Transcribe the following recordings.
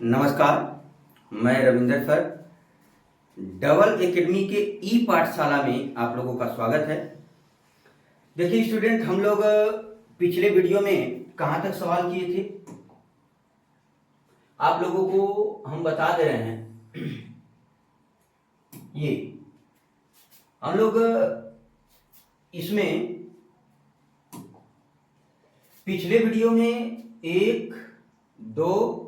नमस्कार, मैं Ravinder sir. Double academy के ई पाठशाला में आप लोगों का स्वागत है। देखिए स्टूडेंट, हम लोग पिछले वीडियो में कहाँ तक सवाल किए थे आप लोगों को हम बता दे रहे हैं। ये हम लोग इसमें पिछले वीडियो में 1, 2,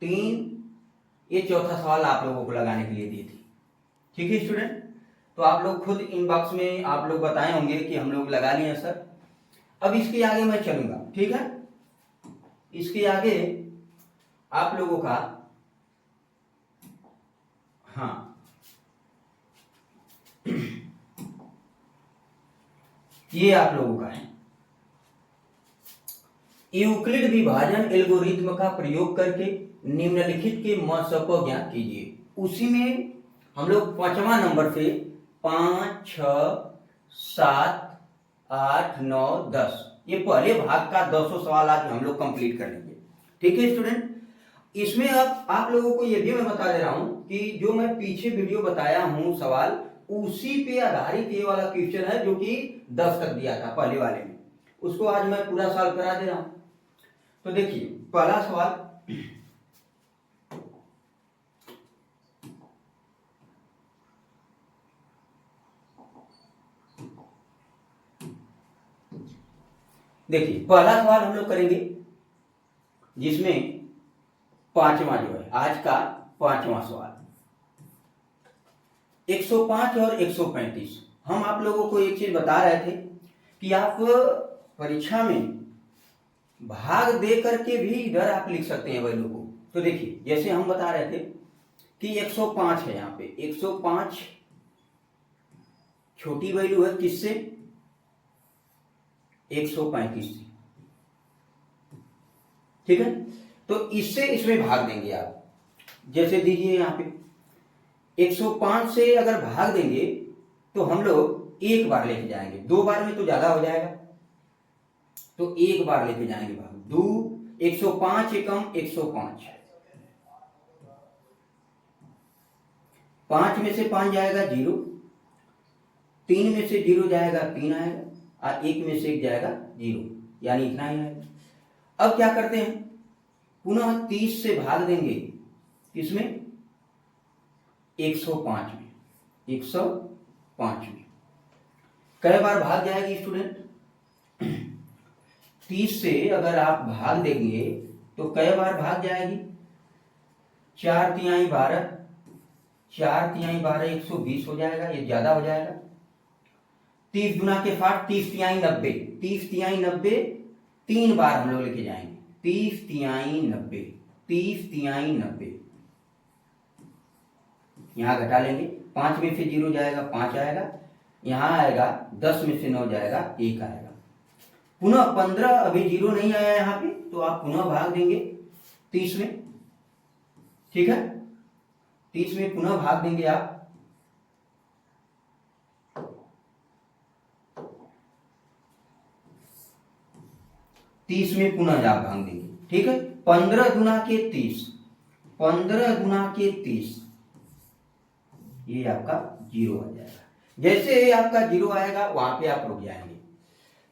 3 ये चौथा सवाल आप लोगों को लगाने के लिए दी थी। ठीक है स्टूडेंट, तो आप लोग खुद इनबॉक्स में आप लोग बताए होंगे कि हम लोग लगा लिए सर। अब इसके आगे मैं चलूंगा, ठीक है। इसके आगे आप लोगों का ये आप लोगों का है, यूक्लिड विभाजन एल्गोरिथ्म का प्रयोग करके निम्नलिखित के महत्व को ज्ञात कीजिए। उसी में हम लोग 5वां नंबर से 5, 6, 7, 8, 9, 10 ये पहले भाग का 200 सवाल आज हम लोग कंप्लीट कर लेंगे। ठीक है स्टूडेंट, इसमें अब आप लोगों को ये भी मैं बता दे रहा हूं कि जो मैं पीछे वीडियो बताया हूं सवाल, उसी पे आधारित ये वाला क्वेश्चन है जो कि 10 तक दिया था पहले वाले में, उसको आज मैं पूरा सॉल्व करा दे रहा हूं। तो देखिए पहला सवाल, देखिए पहला सवाल हम लोग करेंगे जिसमें 5वां जो है आज का 5वां सवाल 105 और 135। हम आप लोगों को एक चीज बता रहे थे कि आप परीक्षा में भाग दे करके भी इधर आप लिख सकते हैं वैल्यू को। तो देखिए जैसे हम बता रहे थे कि 105 है, यहाँ पे 105 छोटी वैल्यू है किससे, 135 से। ठीक है, तो इससे इसमें भाग देंगे आप। जैसे दीजिए यहाँ पे 105 से अगर भाग देंगे तो हम लोग एक बार लेके जाएंगे, 2 बार में तो ज्यादा हो जाएगा, तो एक बार लेके जाएंगे भाग। 2 105 एकम 105, 5 में से 5 जाएगा 0, 3 में से 0 जाएगा 3 आएगा, और 1 में से 1 जाएगा 0, यानी इतना ही आएगा। अब क्या करते हैं, पुनः 30 से भाग देंगे किसमें, 105 में, 105 में कई बार भाग जाएगी स्टूडेंट। 30 से अगर आप भाग देंगे तो कई बार भाग जाएगी, 4 तिहाई 12, 4 तिहाई 12 120 हो जाएगा, ये ज्यादा हो जाएगा। 30 गुना के 60, 30 तिहाई 90, 30 तिहाई 90 3 बार हम लोग लेके जाएंगे, 30 तिहाई 90, 30 तिहाई 90 यहां घटा लेंगे, 5 में से 0 जाएगा 5 आएगा, यहां आएगा 10 में से 9 जाएगा 1 आएगा। पुनः 15 अभी 0 नहीं आया यहाँ पे, तो आप पुनः भाग देंगे 30 में। ठीक है, 30 में पुनः भाग देंगे आप, तीस में पुनः आप भाग देंगे। ठीक है, 15 गुना के 30, 15 गुना के 30 ये आपका 0 आ जाएगा। जैसे ही आपका 0 आएगा वहां पे आप रुक जाएंगे।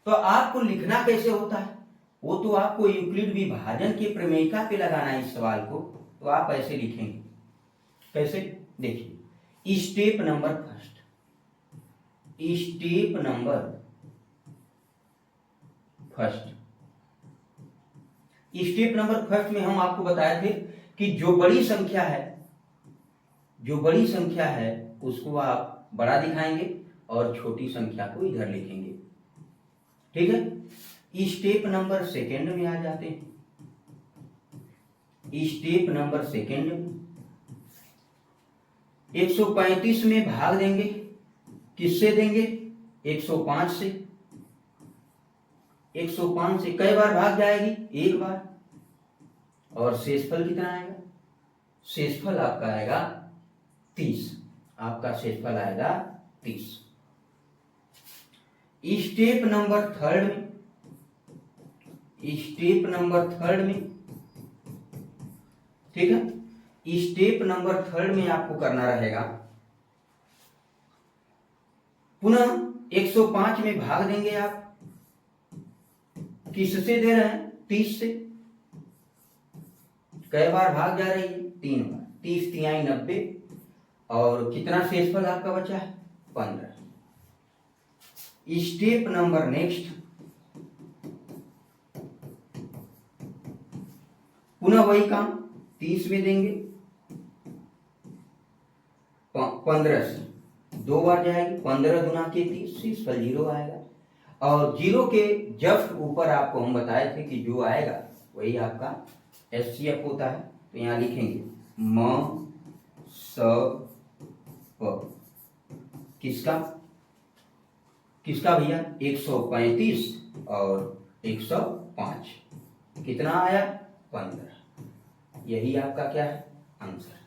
तो आपको लिखना कैसे होता है, वो तो आपको यूक्लिड विभाजन की प्रमेयिका पे लगाना है इस सवाल को। तो आप ऐसे लिखेंगे, कैसे, देखिए step number first, step number first, step number first में हम आपको बताए थे कि जो बड़ी संख्या है, जो बड़ी संख्या है उसको आप बड़ा दिखाएंगे और छोटी संख्या को इधर लिखेंगे। ठीक है, स्टेप नंबर सेकेंड में आ जाते हैं। स्टेप नंबर सेकेंड में 135 में भाग देंगे, किससे देंगे, 105 से। 105 से कई बार भाग जाएगी, एक बार, और शेषफल कितना आएगा, शेषफल आपका आएगा 30, आपका शेषफल आएगा 30। स्टेप नंबर थर्ड में, स्टेप नंबर थर्ड में ठीक है। स्टेप नंबर 3 में आपको करना रहेगा, पुनः 105 में भाग देंगे आप। किससे दे रहे हैं? 30 से। कई बार भाग जा रही है? 3 बार। 30 तिहाई 90, और कितना शेषफल आपका बचा है? 15। स्टेप नंबर नेक्स्ट, पुनः वही काम 30 में देंगे, 15 से 2 बार जाएगी, 15 गुना के 30, शेषफल 0 आएगा। और 0 के जस्ट ऊपर आपको हम बताए थे कि जो आएगा वही आपका एचसीएफ होता है। तो यहां लिखेंगे म स प, किसका भैया? 135 और 105, कितना आया? 15। यही आपका क्या है? आंसर।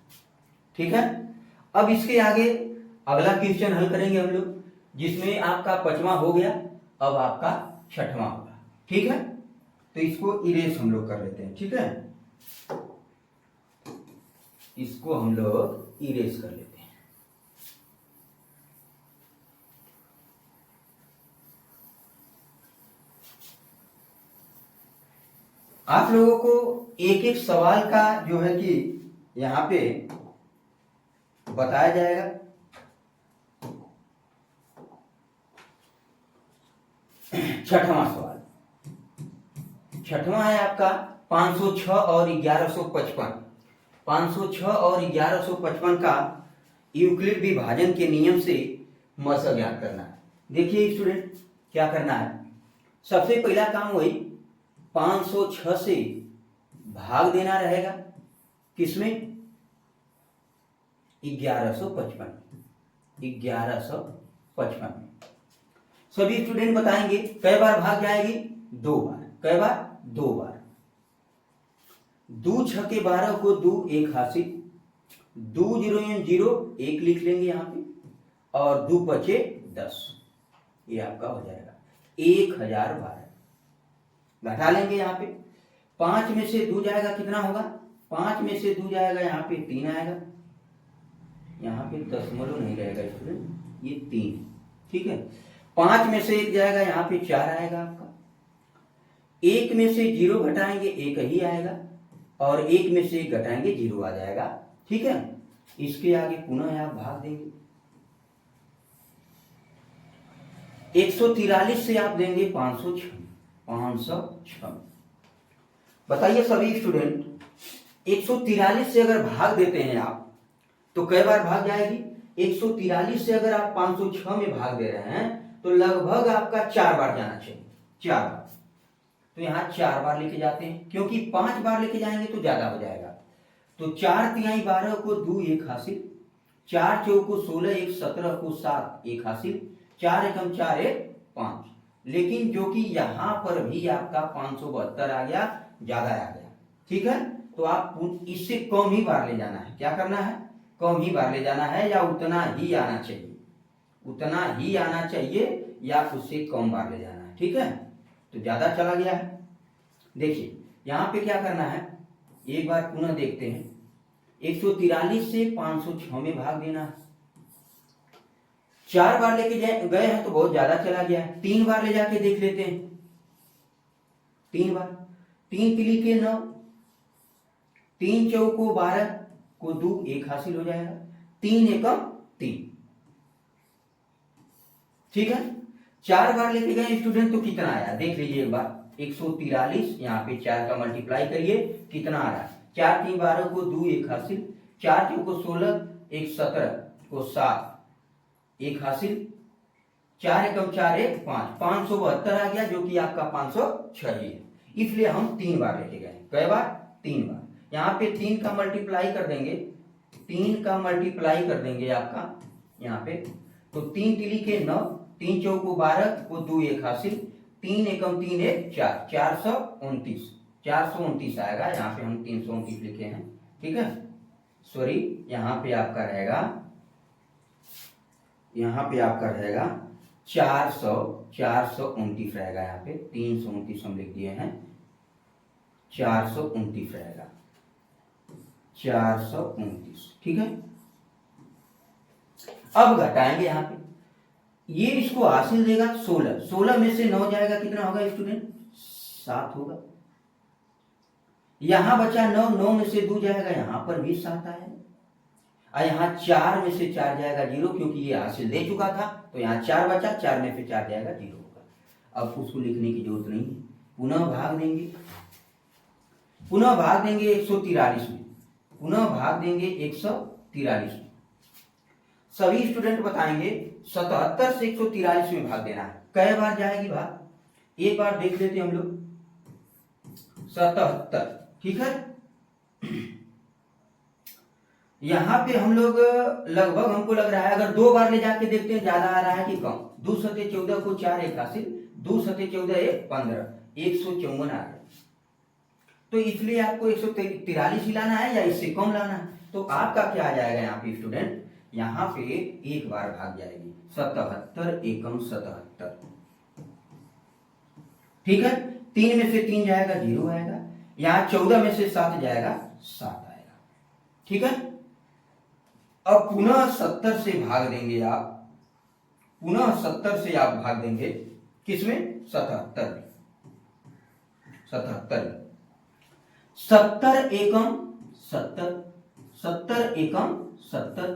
ठीक है। अब इसके आगे अगला क्वेश्चन हल करेंगे हम लोग, जिसमें आपका 5वां हो गया, अब आपका 6वां होगा। ठीक है। तो इसको इरेज हम लोग कर लेते हैं। ठीक है, इसको हम लोग इरेज कर लेते हैं। आप लोगों को एक एक सवाल का जो है कि यहां पे बताया जाएगा। छठवां सवाल, छठवां है आपका 506 और 1155। 506 और 1155 का यूक्लिड विभाजन के नियम से मस ज्ञात करना है। देखिए स्टूडेंट, क्या करना है? सबसे पहला काम वही 506 से भाग देना रहेगा, किसमें? 1155 में। सभी स्टूडेंट बताएंगे कई बार भाग जाएगी? 2 बार। कई बार? 2 बार। 2 छके 12 को 2 1 हासिल, 2 0 0 1 लिख लेंगे यहाँ पे, और 2 पचे 10, ये आपका हो जाएगा 1012। घटा लेंगे यहाँ पे, 5 में से 2 जाएगा, कितना होगा? 5 में से 2 जाएगा यहाँ पे 3 आएगा, यहाँ पे दशमलव नहीं रहेगा स्टूडेंट, ये 3। ठीक है। 5 में से 1 जाएगा, यहाँ पे 4 आएगा आपका। 1 में से 0 घटाएंगे 1 ही आएगा, और 1 में से 1 घटाएंगे 0 आ जाएगा। ठीक है। इसके आगे पुनः आप भाग देंगे, 143 से आप देंगे 506। बताइए सभी स्टूडेंट, 143 से अगर भाग देते हैं आप तो कई बार भाग जाएगी? 143 से अगर आप 506 में भाग दे रहे हैं तो लगभग आपका 4 बार जाना चाहिए, 4 बार। तो यहां 4 बार लेके जाते हैं, क्योंकि 5 बार लेके जाएंगे तो ज्यादा हो जाएगा। तो 4 तिहाई 12 को 2 1 हासिल, 4 चौको 16 1 17 को 7 1 हासिल, 4 एकम 4 1 5। लेकिन जो कि यहां पर भी आपका 572 आ गया, ज्यादा आ गया। ठीक है। तो आप इससे कम ही बार ले जाना है। क्या करना है? कम ही बार ले जाना है, या उतना ही आना चाहिए, उतना ही आना चाहिए, या उससे कम बार ले जाना है। ठीक है। तो ज्यादा चला गया है। देखिए यहां पे क्या करना है, एक बार पुनः देखते हैं। 143 से 506 में भाग देना है। 4 बार लेके गए हैं तो बहुत ज्यादा चला गया है, 3 बार ले जाके देख लेते हैं। 3 बार, 3 तिली के 9, 3 चौको 12 को 2 1 हासिल हो जाएगा, 3 एकम 3। ठीक है। 4 बार लेके गए स्टूडेंट तो कितना आया देख लीजिए एक बार। 143, यहाँ पे 4 का मल्टीप्लाई करिए, कितना आ रहा है? 4 3 12 को 2 1 हासिल, 4 चौको 16 1 17 को 7 1 हासिल, 4 एकम 4 1 5, 572 आ गया, जो कि आपका 506 ही है। इसलिए हम 3 बार लेके गए। कई बार? 3 बार। यहाँ पे 3 का मल्टीप्लाई कर देंगे, 3 का मल्टीप्लाई कर देंगे आपका यहाँ पे, तो 3 तिली के 9, 3 चौको 12 को 2 1 हासिल, 3 एकम 3 1 4, 429 आएगा। यहाँ पे हम 329 लिखे हैं। ठीक है। सॉरी, यहाँ पे आपका रहेगा, यहाँ पे आपका रहेगा 429 रहेगा। यहाँ पे 329 हम लिख दिए हैं, 429 रहेगा। 429, ठीक है। अब घटाएंगे यहाँ पे, ये इसको हासिल देगा 16, 16 में से 9 जाएगा, कितना होगा स्टूडेंट? 7 होगा। यहां बचा 9, 9 में से 2 जाएगा, यहां पर भी 7 आएगा। और यहाँ 4 में से 4 जाएगा 0, क्योंकि ये हासिल दे चुका था, तो यहाँ 4 बचा, 4 में से 4 जाएगा 0 होगा। अब उसको लिखने की जरूरत नहीं है, पुनः भाग देंगे, पुनः भाग देंगे 143 में, पुनः भाग देंगे 143 में। सभी स्टूडेंट बताएंगे 77 से 143 में भाग देना है, कई बार जाएगी भाग, एक बार देख लेते हम लोग। 77, ठीक है। यहां पे हम लोग लगभग, हमको लग रहा है अगर 2 बार ले जाके देखते हैं ज्यादा आ रहा है कि कम। 2 सते 14 को 4 एक हासिल, 2 सते 14 एक 15, 154 आ गया। तो इसलिए आपको 143 ही लाना है या इससे कम लाना है? तो आपका क्या आ जाएगा यहाँ पे स्टूडेंट? यहाँ पे एक बार भाग जाएगी, 77 एकम 77, ठीक है। 3 में से 3 जाएगा 0 आएगा, यहाँ 14 में से 7 जाएगा 7 आएगा, ठीक है। अब पुनः 70 से भाग देंगे आप, पुनः 70 से आप भाग देंगे किसमें? 77 में, 77 में। 70 एकम 70, 70 एकम 70,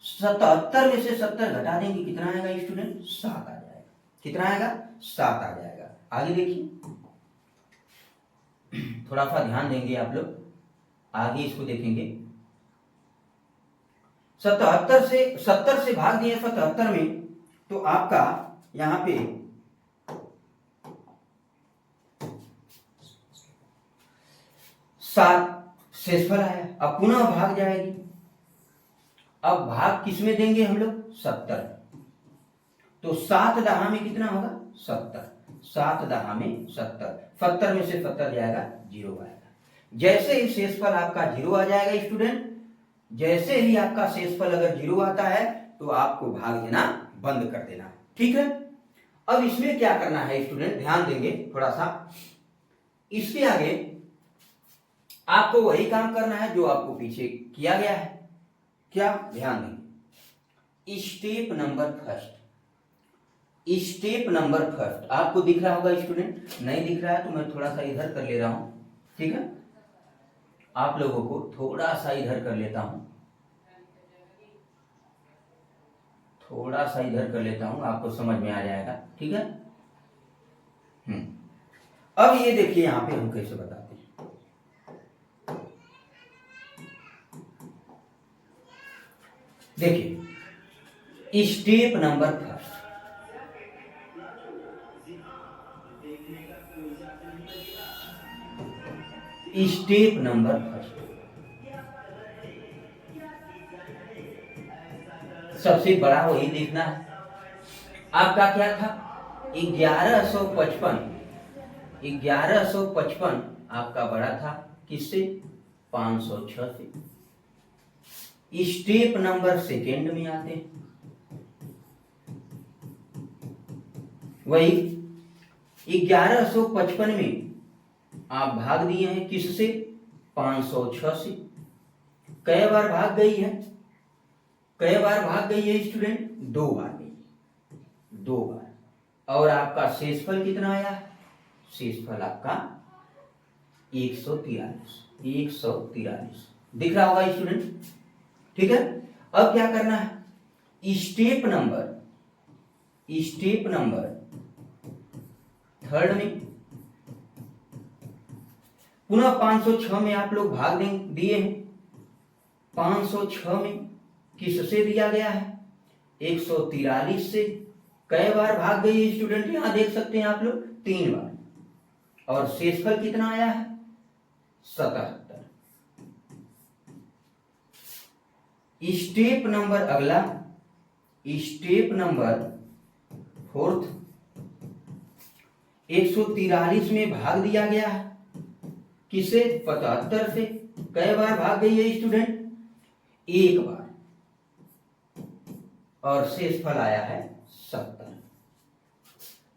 77 में से 70 घटा देंगे, कितना आएगा स्टूडेंट? 7 आ जाएगा। कितना आएगा? 7 आ जाएगा। आगे देखिए, थोड़ा सा ध्यान देंगे आप लोग, आगे इसको देखेंगे। 77 से 70 से भाग दिए 77 में, तो आपका यहां पे 7 शेषफल आया। अब पुनः भाग जाएगी, अब भाग किसमें देंगे हम लोग? 70, तो 7 दहा में कितना होगा? 70, 7 दहा में 70, 70 में से 70 जाएगा 0 आएगा। जैसे ही शेषफल आपका 0 आ जाएगा स्टूडेंट, जैसे ही आपका शेषफल अगर 0 आता है तो आपको भाग देना बंद कर देना, ठीक है। अब इसमें क्या करना है स्टूडेंट, ध्यान देंगे थोड़ा सा। इसके आगे आपको वही काम करना है जो आपको पीछे किया गया है। क्या? ध्यान देंगे, step number first, step number first आपको दिख रहा होगा स्टूडेंट, नहीं दिख रहा है तो मैं थोड़ा सा इधर कर ले रहा हूं, ठीक है। आप लोगों को थोड़ा सा इधर कर लेता हूं, थोड़ा सा इधर कर लेता हूं, आपको समझ में आ जाएगा, ठीक है। अब ये देखिए यहां पे हम कैसे बताते हैं। देखिए, step number first, step number first, सबसे बड़ा वही देखना है। आपका क्या था? 1155, 1155 आपका बड़ा था किससे? 506 से। स्टेप नंबर सेकेंड में आते हैं, वही 1155 में आप भाग दिए हैं किससे? 506 से। कई बार भाग गई है? कई बार भाग गई है स्टूडेंट? 2 बार गई, 2 बार। और आपका शेषफल कितना आया? शेषफल आपका 143, 143 दिख रहा होगा स्टूडेंट, ठीक है। अब क्या करना है? स्टेप नंबर थर्ड में पुनः 506 में आप लोग भाग दिए हैं। 506 में किससे दिया गया है? 143 से। कई बार भाग गई है स्टूडेंट? यहां देख सकते हैं आप लोग, 3 बार। और शेषफल कितना आया है? 77। स्टेप नंबर अगला, स्टेप नंबर फोर्थ, 143 में भाग दिया गया है किसे? 75 से। कई बार भाग गई है स्टूडेंट? 1 बार। और शेषफल आया है 70।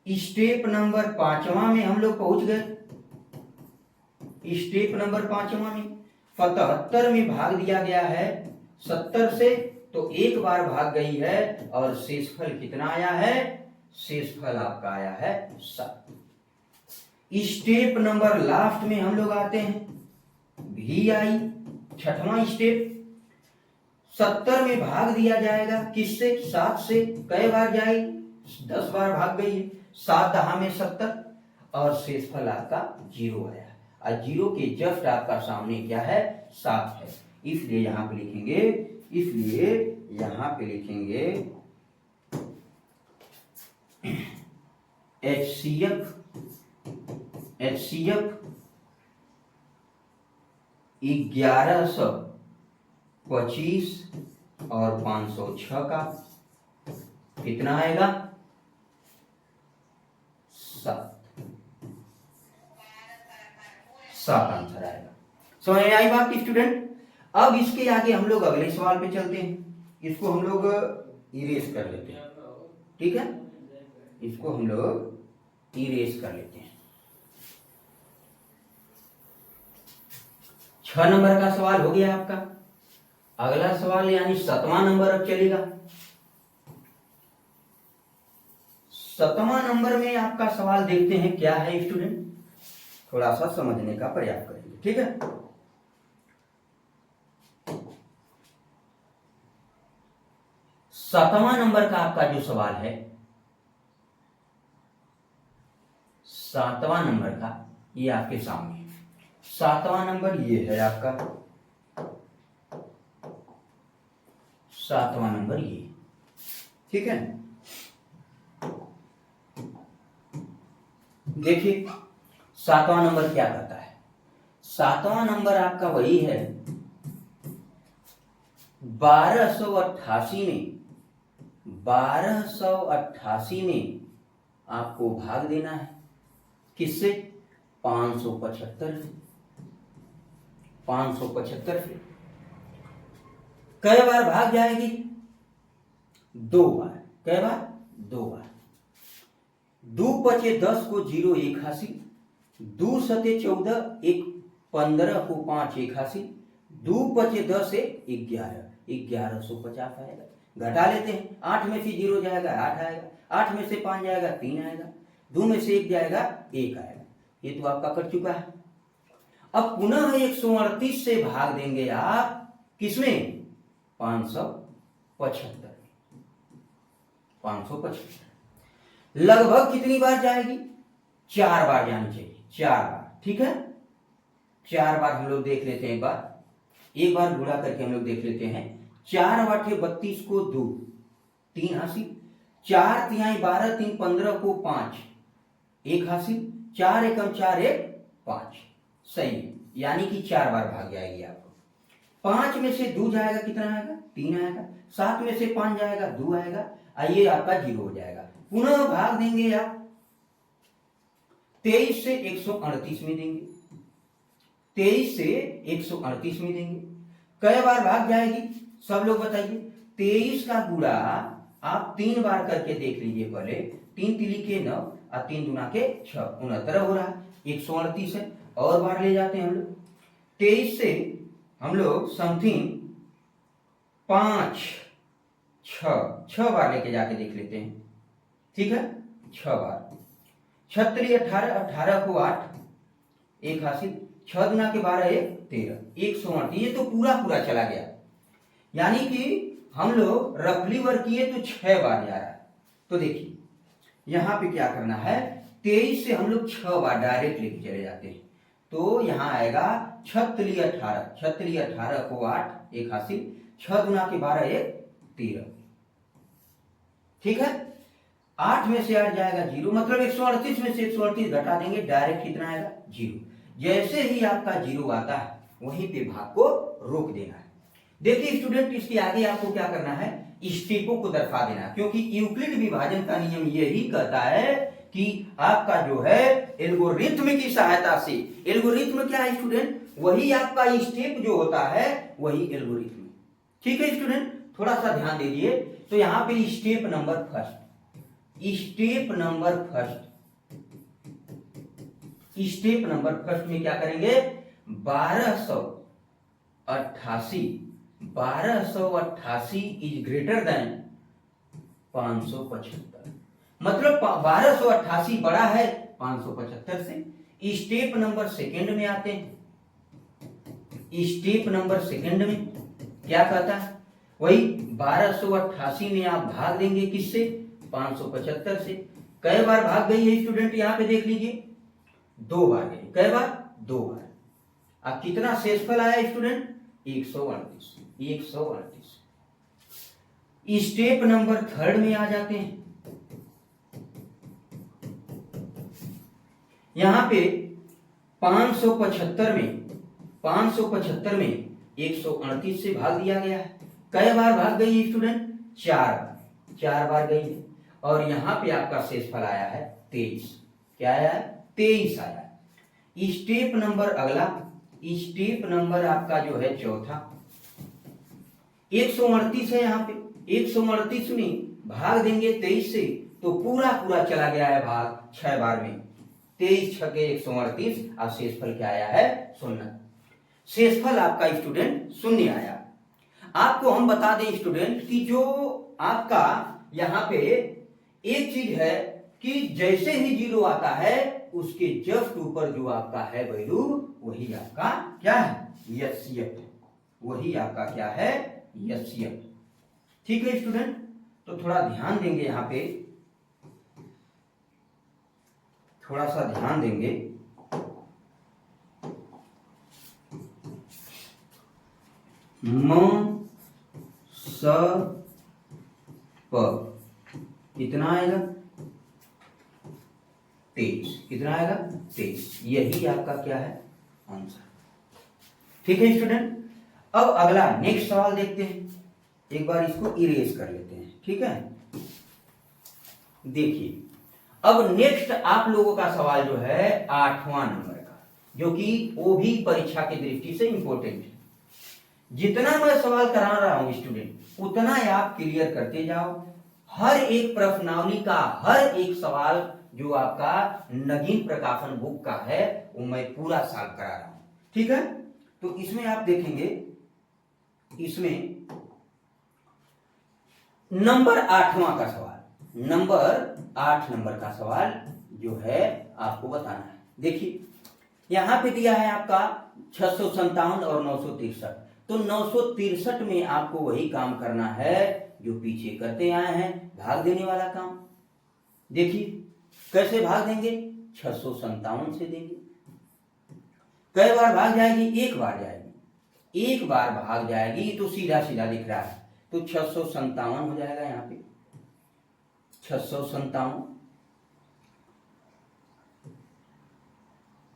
स्टेप नंबर 5वां में हम लोग पहुंच गए। स्टेप नंबर 5वां में 77 में भाग दिया गया है 70 से, तो एक बार भाग गई है और शेषफल कितना आया है? शेषफल आपका आया है 7। स्टेप नंबर लास्ट में हम लोग आते हैं, भी आई, छठवां स्टेप। 70 में भाग दिया जाएगा किससे? 7 से। कई बार जाएगी? 10 बार भाग गई है। 7 दहा में 70 और शेषफल आपका 0 आया। और 0 के जस्ट आपका सामने क्या है? 7 है। इसलिए यहां पे लिखेंगे, HCF 1125 और 506 का कितना आएगा? 7 आंसर आएगा। समझ में आई बात स्टूडेंट? अब इसके आगे हम लोग अगले सवाल पे चलते हैं। इसको हम लोग इरेज कर लेते हैं, ठीक है? इसको हम लोग इरेज कर लेते हैं। 6 नंबर का सवाल हो गया आपका। अगला सवाल यानी 7वां नंबर अब चलेगा। 7वां नंबर में आपका सवाल देखते हैं क्या है स्टूडेंट, थोड़ा सा समझने का प्रयास करेंगे, ठीक है? सातवां नंबर का आपका जो सवाल है, 7वां नंबर का, ये आपके सामने है। 7वां नंबर ये है आपका, 7वां नंबर ये, ठीक है? देखिए 7वां नंबर क्या कहता है। 7वां नंबर आपका वही है, 1288 में आपको भाग देना है किससे? 575 से। 575 से कई बार भाग जाएगी? 2 बार। कई बार? 2 बार। 2 पचे 10 को 0 81, 2 सते 14, 1 15 को 5 81, 2 पचे 10 से 11, 1150 आएगा। घटा लेते हैं, 8 में से 0 जाएगा 8 आएगा, 8 में से 5 जाएगा 3 आएगा, 2 में से 1 जाएगा 1 आएगा। ये तो आपका कट चुका है। अब पुनः 138 से भाग देंगे आप किसमें? 575। 575 लगभग कितनी बार जाएगी? 4 बार जानी चाहिए, 4 बार, ठीक है? 4 बार हम लोग देख लेते हैं। एक बार गुणा करके हम लोग देख लेते हैं। 4 बटे 32 को 2, 3 हासिल, 4 तिहाई 12, 3 15 को 5, 1 हासिल, 4 एकम 4 1 5, सही है। यानी कि 4 बार भाग जाएगी आपको। 5 में से 2 जाएगा कितना आएगा? 3 आएगा। 7 में से 5 जाएगा 2 आएगा। ये आपका 0 हो जाएगा। पुनः भाग देंगे आप 23 से 138 में देंगे, 23 से 138 में देंगे। कई बार भाग जाएगी सब लोग बताइए? 23 का गुणा आप 3 बार करके देख लीजिए पहले। 3 तिली के 9 और 3 दुना के 6, 69 हो रहा है। 138 है। और बार ले जाते हैं हम लोग। 23 से हम लोग समथिंग 5 6 बार लेके जाके देख लेते हैं, ठीक है? 6 बार। 6 तिली 18, 18 को 8, 1 हासिल, 6 दुना के 12 1 13, 138। ये तो पूरा चला गया। यानी कि हम लोग रफली वर्क किए तो 6 बार जा रहा है। तो देखिए यहां पे क्या करना है, 23 से हम लोग 6 बार डायरेक्ट लेके चले जाते हैं। तो यहां आएगा 6 तिली 18, 6 तिली 18 को 8, 1 हासिल, 6 दुना के 12 1 13, ठीक है? 8 में से 8 जाएगा 0, मतलब 138 में से 138 घटा देंगे, डायरेक्ट कितना आएगा? 0। जैसे ही आपका 0 आता है वहीं पे भाग को रोक देना है। देखिए स्टूडेंट, इसके आगे आपको क्या करना है? स्टेपों को दर्शा देना, क्योंकि यूक्लिड विभाजन का नियम यही कहता है कि आपका जो है एल्गोरिथ्म की सहायता से, एल्गोरिथ्म क्या है स्टूडेंट? वही आपका स्टेप जो होता है वही एल्गोरिथ्म, ठीक है स्टूडेंट? थोड़ा सा ध्यान दीजिए। तो यहां पे step number first, step number first में क्या करेंगे? 1200 88, 1288 इज ग्रेटर देन 575, मतलब 1288 बड़ा है 575 से। स्टेप नंबर सेकंड में आते हैं। स्टेप नंबर सेकंड में क्या कहता है, वही 1288 में आप भाग देंगे किससे, 575 से। कई बार भाग गई है स्टूडेंट, यहां पे देख लीजिए, 2 बार गई। कई बार, 2 बार। अब कितना शेषफल आया स्टूडेंट, 138, 138। स्टेप नंबर थर्ड में आ जाते हैं। यहां पे 575 में 138 से भाग दिया गया है। कई बार भाग गई स्टूडेंट, 4 बार गई है। और यहां पे आपका शेषफल आया है 23। क्या आया है, 23 आया है। स्टेप नंबर अगला, स्टेप नंबर आपका जो है चौथा, 138 है। यहाँ पे 138 में भाग देंगे 23 से, तो पूरा पूरा चला गया है भाग 6 बार में। 23 छके 138, और शेषफल क्या आया है, 0। शेषफल आपका स्टूडेंट 0 आया। आपको हम बता दें स्टूडेंट कि जो आपका यहाँ पे एक चीज है कि जैसे ही 0 आता है उसके जस्ट ऊपर जो आपका है वैल्यू, वही आपका क्या है, एचसीएफ। वही आपका क्या है, एचसीएफ। ठीक है स्टूडेंट, तो थोड़ा ध्यान देंगे, यहाँ पे थोड़ा सा ध्यान देंगे। म स प कितना आएगा, 23। कितना आएगा, 23। यही आपका क्या है, आंसर। ठीक है स्टूडेंट, अब अगला नेक्स्ट सवाल देखते हैं। एक बार इसको इरेज कर लेते हैं, ठीक है। देखिए, अब नेक्स्ट आप लोगों का सवाल जो है 8वां नंबर का, जो कि वो भी परीक्षा की दृष्टि से इंपॉर्टेंट है। जितना मैं सवाल करा रहा हूं स्टूडेंट, उतना ही आप क्लियर करते जाओ। हर एक प्रश्नावली का हर एक सवाल जो आपका नगीन प्रकाशन बुक का है, वो मैं पूरा सॉल्व करा रहा हूं, ठीक है। तो इसमें आप देखेंगे, इसमें नंबर 8वां का सवाल, नंबर 8 नंबर का सवाल जो है आपको बताना है। देखिए, यहां पे दिया है आपका 657 और 963। तो 963 में आपको वही काम करना है जो पीछे करते आए हैं, भाग देने वाला काम। देखिए कैसे भाग देंगे, 657 से देंगे। कई बार भाग जाएगी, एक बार जाएगी। एक बार भाग जाएगी तो सीधा सीधा दिख रहा है, तो 657 हो जाएगा। यहाँ पे 657,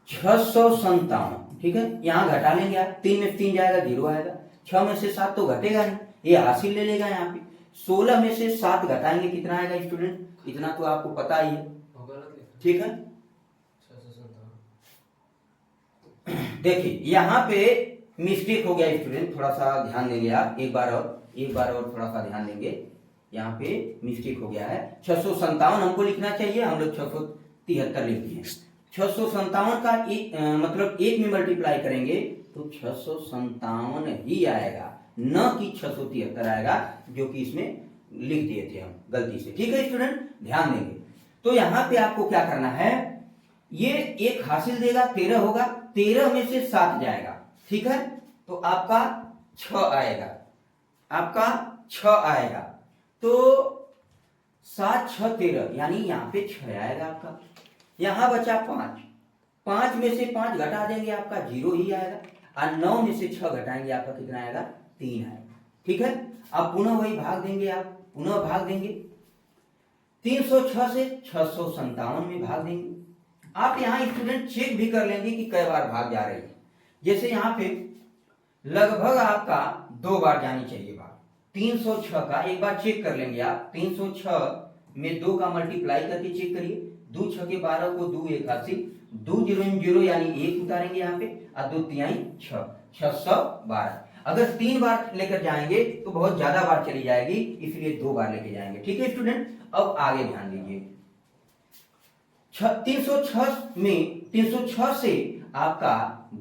657, ठीक है। यहाँ घटा लेंगे आप, 3 में 3 जाएगा, 0 आएगा। 6 में से 7 तो घटेगा नहीं, ये हासिल ले लेगा। यहाँ पे 16 में से 7 घटाएंगे, कितना आएगा स्टूडेंट, इतना तो आपको पता ही है, ठीक है। देखिए यहाँ पे मिस्टेक हो गया स्टूडेंट, थोड़ा सा ध्यान देंगे आप। एक बार और थोड़ा सा ध्यान देंगे। यहाँ पे मिस्टेक हो गया है, 657 हमको लिखना चाहिए, हम लोग 673 लिख दिए। 657 का मतलब 1 में मल्टीप्लाई करेंगे तो 657 ही आएगा, न कि 673 आएगा, जो कि इसमें लिख दिए थे हम गलती से। ठीक है स्टूडेंट, ध्यान देंगे। तो यहाँ पे आपको क्या करना है, ये एक हासिल देगा, 13 होगा, 13 में से 7 जाएगा, ठीक है। तो आपका 6 आएगा, आपका 6 आएगा। तो 7 6 13, यानी यहाँ पे 6 आएगा आपका। यहां बचा 5, 5 में से 5 घटा देंगे, आपका 0 ही आएगा। और 9 में से 6 घटाएंगे, आपका कितना आएगा, 3 आएगा, ठीक है। अब पुनः वही भाग देंगे, आप पुनः भाग देंगे, 306 से 657 में भाग देंगे। आप यहाँ स्टूडेंट चेक भी कर लेंगे कि कई बार भाग जा रही है। जैसे यहाँ पे लगभग आपका 2 बार जानी चाहिए भाग। 306 का एक बार चेक कर लेंगे आप, 306 में 2 का मल्टीप्लाई करके चेक करिए। 2 6 के 12 को 2 81, 2 0 0 यानी 1 उतारेंगे यहाँ पे, और 2 3 6, 612। अगर 3 बार लेकर जाएंगे तो बहुत ज्यादा बार चली जाएगी, इसलिए 2 बार लेके जाएंगे, ठीक है स्टूडेंट। अब आगे ध्यान दीजिए, 306 में 306 से आपका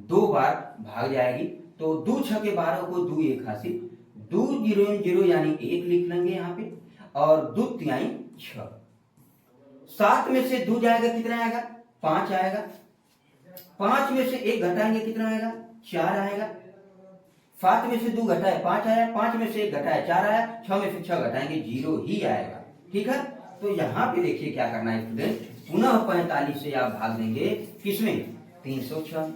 2 बार भाग जाएगी, तो 2 छके 12 को 2 एक हासिल, 2 0 0 यानी 1 लिख लेंगे यहाँ पे, और 2 तिहाई 6। 7 में से 2 जाएगा कितना आएगा? 5 आएगा। 5 में से 1 घटाएंगे कितना आएगा? 4 आएगा। 7 में से 2 घटाए 5 आया, 5 में से 1 घटाए 4 आया, 6 में से 6 घटाएंगे 0 ही आएगा। ठीक है, तो यहाँ पे देखिए क्या करना है स्टूडेंट, पुनः 45 से आप भाग देंगे किसमें? 306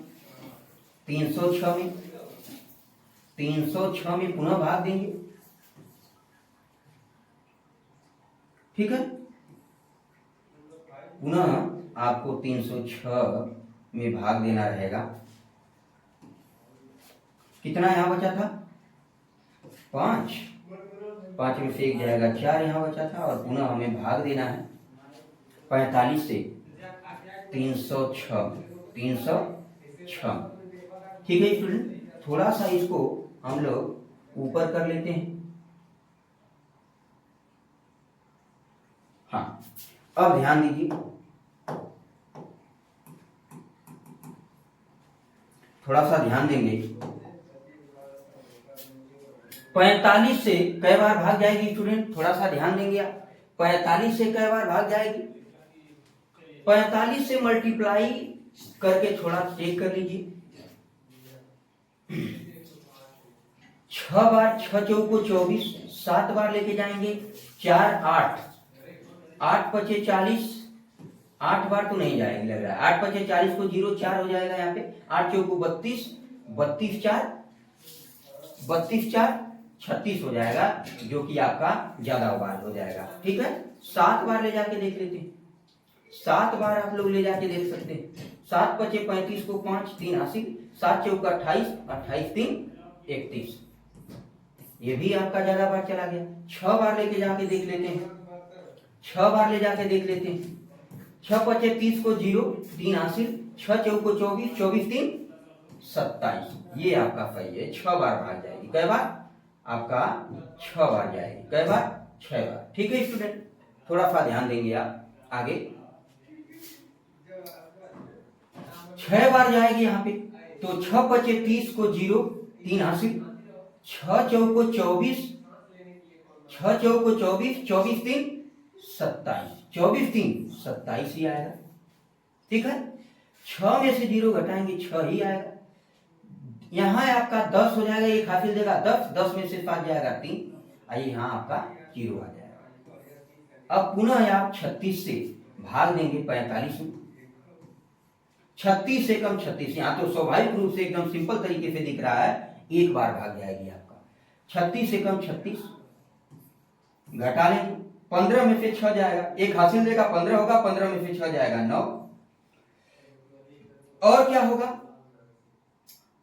में। 306 में पुनः भाग देंगे। ठीक है, पुनः आपको 306 में भाग देना रहेगा। कितना यहां बचा था? 5। 5 में से 1 जाएगा 4 यहां बचा था, और पुनः हमें भाग देना है 45 से 306। ठीक है स्टूडेंट, थोड़ा सा इसको हम लोग ऊपर कर लेते हैं। हाँ, अब ध्यान दीजिए, थोड़ा सा ध्यान देंगे। 45 से कई बार भाग जाएगी स्टूडेंट? थोड़ा सा ध्यान देंगे आप। 45 से कई बार भाग जाएगी? 45 से मल्टीप्लाई करके थोड़ा चेक कर लीजिए। 6 बार 6 चौको 24, 7 बार लेके जाएंगे 4 8, 8 पचे 40, 8 बार तो नहीं जाएगी लग रहा है। 8 पचे 40 को 0 4 हो जाएगा यहाँ पे। 8 चौको 32, 32 4 36 हो जाएगा, जो कि आपका ज्यादा बार हो जाएगा। ठीक है, 7 बार ले जाके देख लेते हैं। 7 बार आप लोग ले जाके देख सकते हैं। 7 पचे 35 को 5 3 80, 7 चौका 28, 28 3 31, ये भी आपका ज्यादा बार चला गया। 6 बार लेके जाके देख लेते हैं। 6 बार ले जाके देख लेते हैं। 6 पचे 30 को 0 3 80, 6 चौको 24, 24 3 27, ये आपका सही है। 6 बार भाग जाएगी। कई बार? आपका 6 बार जाएगी। कई बार? 6 बार। ठीक है स्टूडेंट, थोड़ा सा ध्यान देंगे आप आगे। 6 बार जाएगी यहाँ पे, तो 6 पचे 30 को 0 3 80, 6 चौको 24, 6 चौको 24, 24 3 27, 24 3 27 ही आएगा। ठीक है, 6 में से 0 घटाएंगे 6 ही आएगा। यहाँ आपका 10 हो जाएगा, एक हासिल देगा 10, 10 में से 7 जाएगा 3, आइए यहाँ आपका 0 आ जाएगा। अब पुनः आप 36 से भाग देंगे 45 में। 36 से कम 36, यहाँ तो स्वाभाविक रूप से एकदम सिंपल तरीके से दिख रहा है, एक बार भाग जाएगी आपका। 36 से कम 36 घटा लेंगे, 15 में से 6 जाएगा, एक हासिल देगा 15 होगा, 15 में से 6 जाएगा 9, और क्या होगा?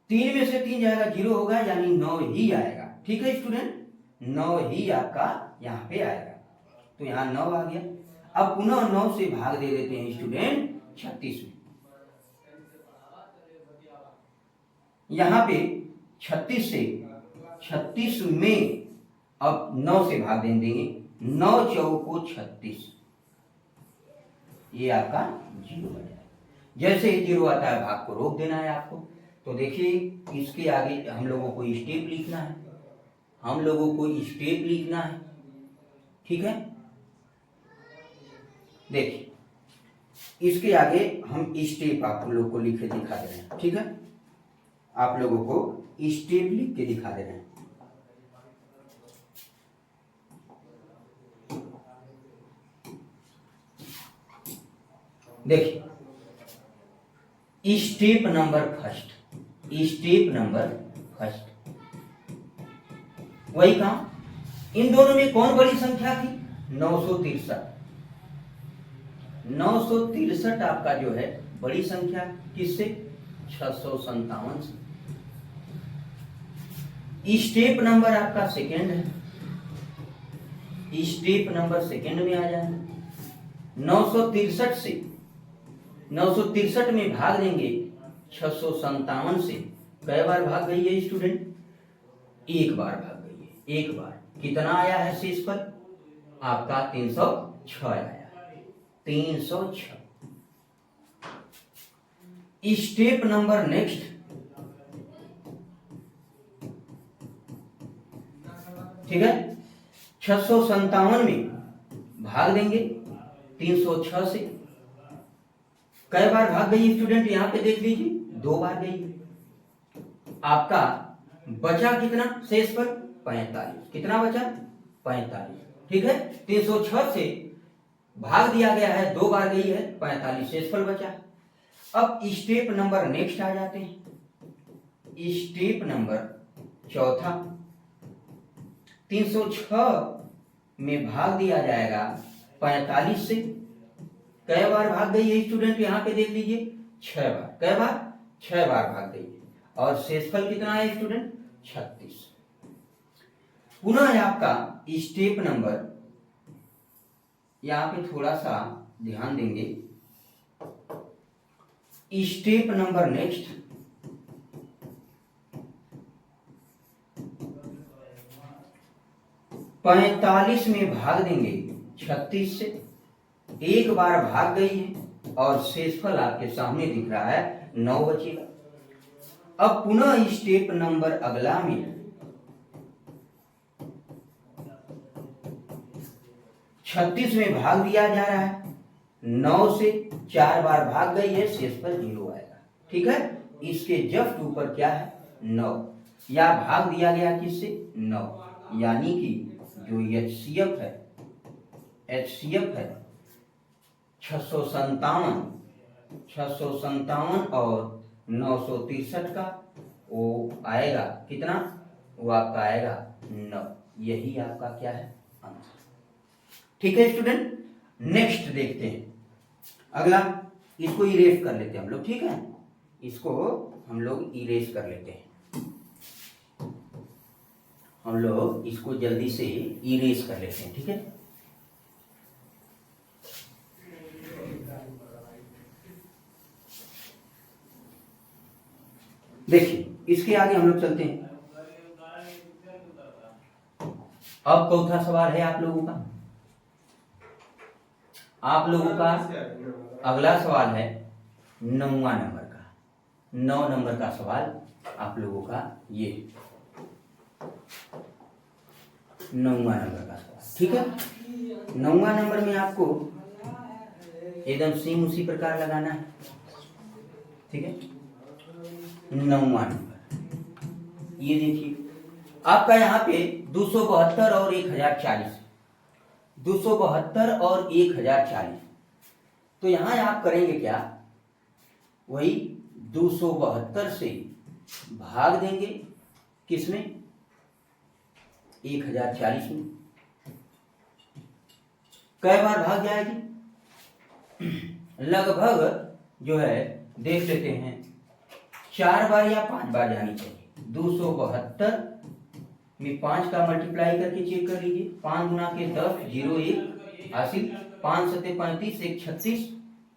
3 में से 3 जाएगा 0 होगा, यानी 9 ही आएगा। ठीक है स्टूडेंट, 9 ही आपका यहाँ पे आएगा, तो यहाँ 9 आ गया। अब पुनः 9 से भाग दे देते हैं स्टूडेंट 36 में। यहाँ पे 36 में अब 9 से भाग देंगे, 9 चौको 36, ये आपका 0 आ जाएगा। जैसे ही 0 आता है भाग को रोक देना है आपको। तो देखिए, इसके आगे हम लोगों को स्टेप लिखना है, ठीक है। देखिए, इसके आगे हम स्टेप आप लोगों को लिख के दिखा दे रहे हैं। ठीक है, आप लोगों को स्टेप लिख के दिखा दे रहे हैं। देखिए, स्टेप नंबर फर्स्ट, वही काम। इन दोनों में कौन बड़ी संख्या थी? 963। 963 आपका जो है बड़ी संख्या, किससे? 657 से। स्टेप नंबर आपका सेकेंड है, स्टेप नंबर सेकेंड में आ जाए। 963 से 963 में भाग देंगे 657 से। कई बार भाग गई है स्टूडेंट? एक बार भाग गई है, एक बार। कितना आया है शेष पर? आपका 306 आया, 306। स्टेप नंबर नेक्स्ट, ठीक है। 657 में भाग देंगे 306 से। कई बार भाग गई स्टूडेंट, यहां पे देख लीजिए 2 बार गई। आपका बचा कितना शेष पर 45। कितना बचा 45, ठीक है। 306 से भाग दिया गया है, 2 बार गई है, 45 शेषफल बचा। अब स्टेप नंबर नेक्स्ट आ जाते हैं। स्टेप नंबर चौथा, 306 में भाग दिया जाएगा 45 से। कई बार भाग गई है स्टूडेंट, यहां पे देख लीजिए 6 बार। कई बार 6 बार भाग गई है। और शेषफल कितना है स्टूडेंट 36। पुनः आपका स्टेप नंबर, यहां पे थोड़ा सा ध्यान देंगे। स्टेप नंबर नेक्स्ट, पैंतालीस में भाग देंगे 36 से। एक बार भाग गई है और शेषफल आपके सामने दिख रहा है 9 बचेगा। अब पुनः स्टेप नंबर अगला में 36 में भाग दिया जा रहा है 9 से। 4 बार भाग गई है, शेषफल 0 आएगा, ठीक है। इसके जस्ट ऊपर क्या है 9, या भाग दिया गया किससे 9, यानी कि जो HCF है, HCF है 657 और 963 का, वो आएगा कितना, वो आपका आएगा 9। यही आपका क्या है आंसर, ठीक है स्टूडेंट। नेक्स्ट देखते हैं अगला। इसको इरेज कर लेते हैं हम लोग, ठीक है। इसको हम लोग इरेज कर लेते हैं। हम लोग इसको जल्दी से इरेज कर लेते हैं, ठीक है। देखिए इसके आगे हम लोग चलते हैं। अब चौथा सवाल है आप लोगों का। आप लोगों का अगला सवाल है 9वां नंबर का। 9 नंबर का सवाल आप लोगों का ये 9वां नंबर का सवाल, ठीक है। 9वां नंबर में आपको एकदम सेम उसी प्रकार लगाना है, ठीक है। 9वां नंबर ये देखिए आपका यहाँ पे 272 और 1040, 272 और 1040। तो यहां आप करेंगे क्या, वही 272 से भाग देंगे किसमें 1040 में। कई बार भाग जाएगी, लगभग जो है देख लेते हैं 4 बार या 5 बार जानी चाहिए। 272 में 5 का मल्टीप्लाई करके चेक कर लीजिए। 5 गुना के 10, 0 1 हासिल, 5 सत्ते 35, 1 36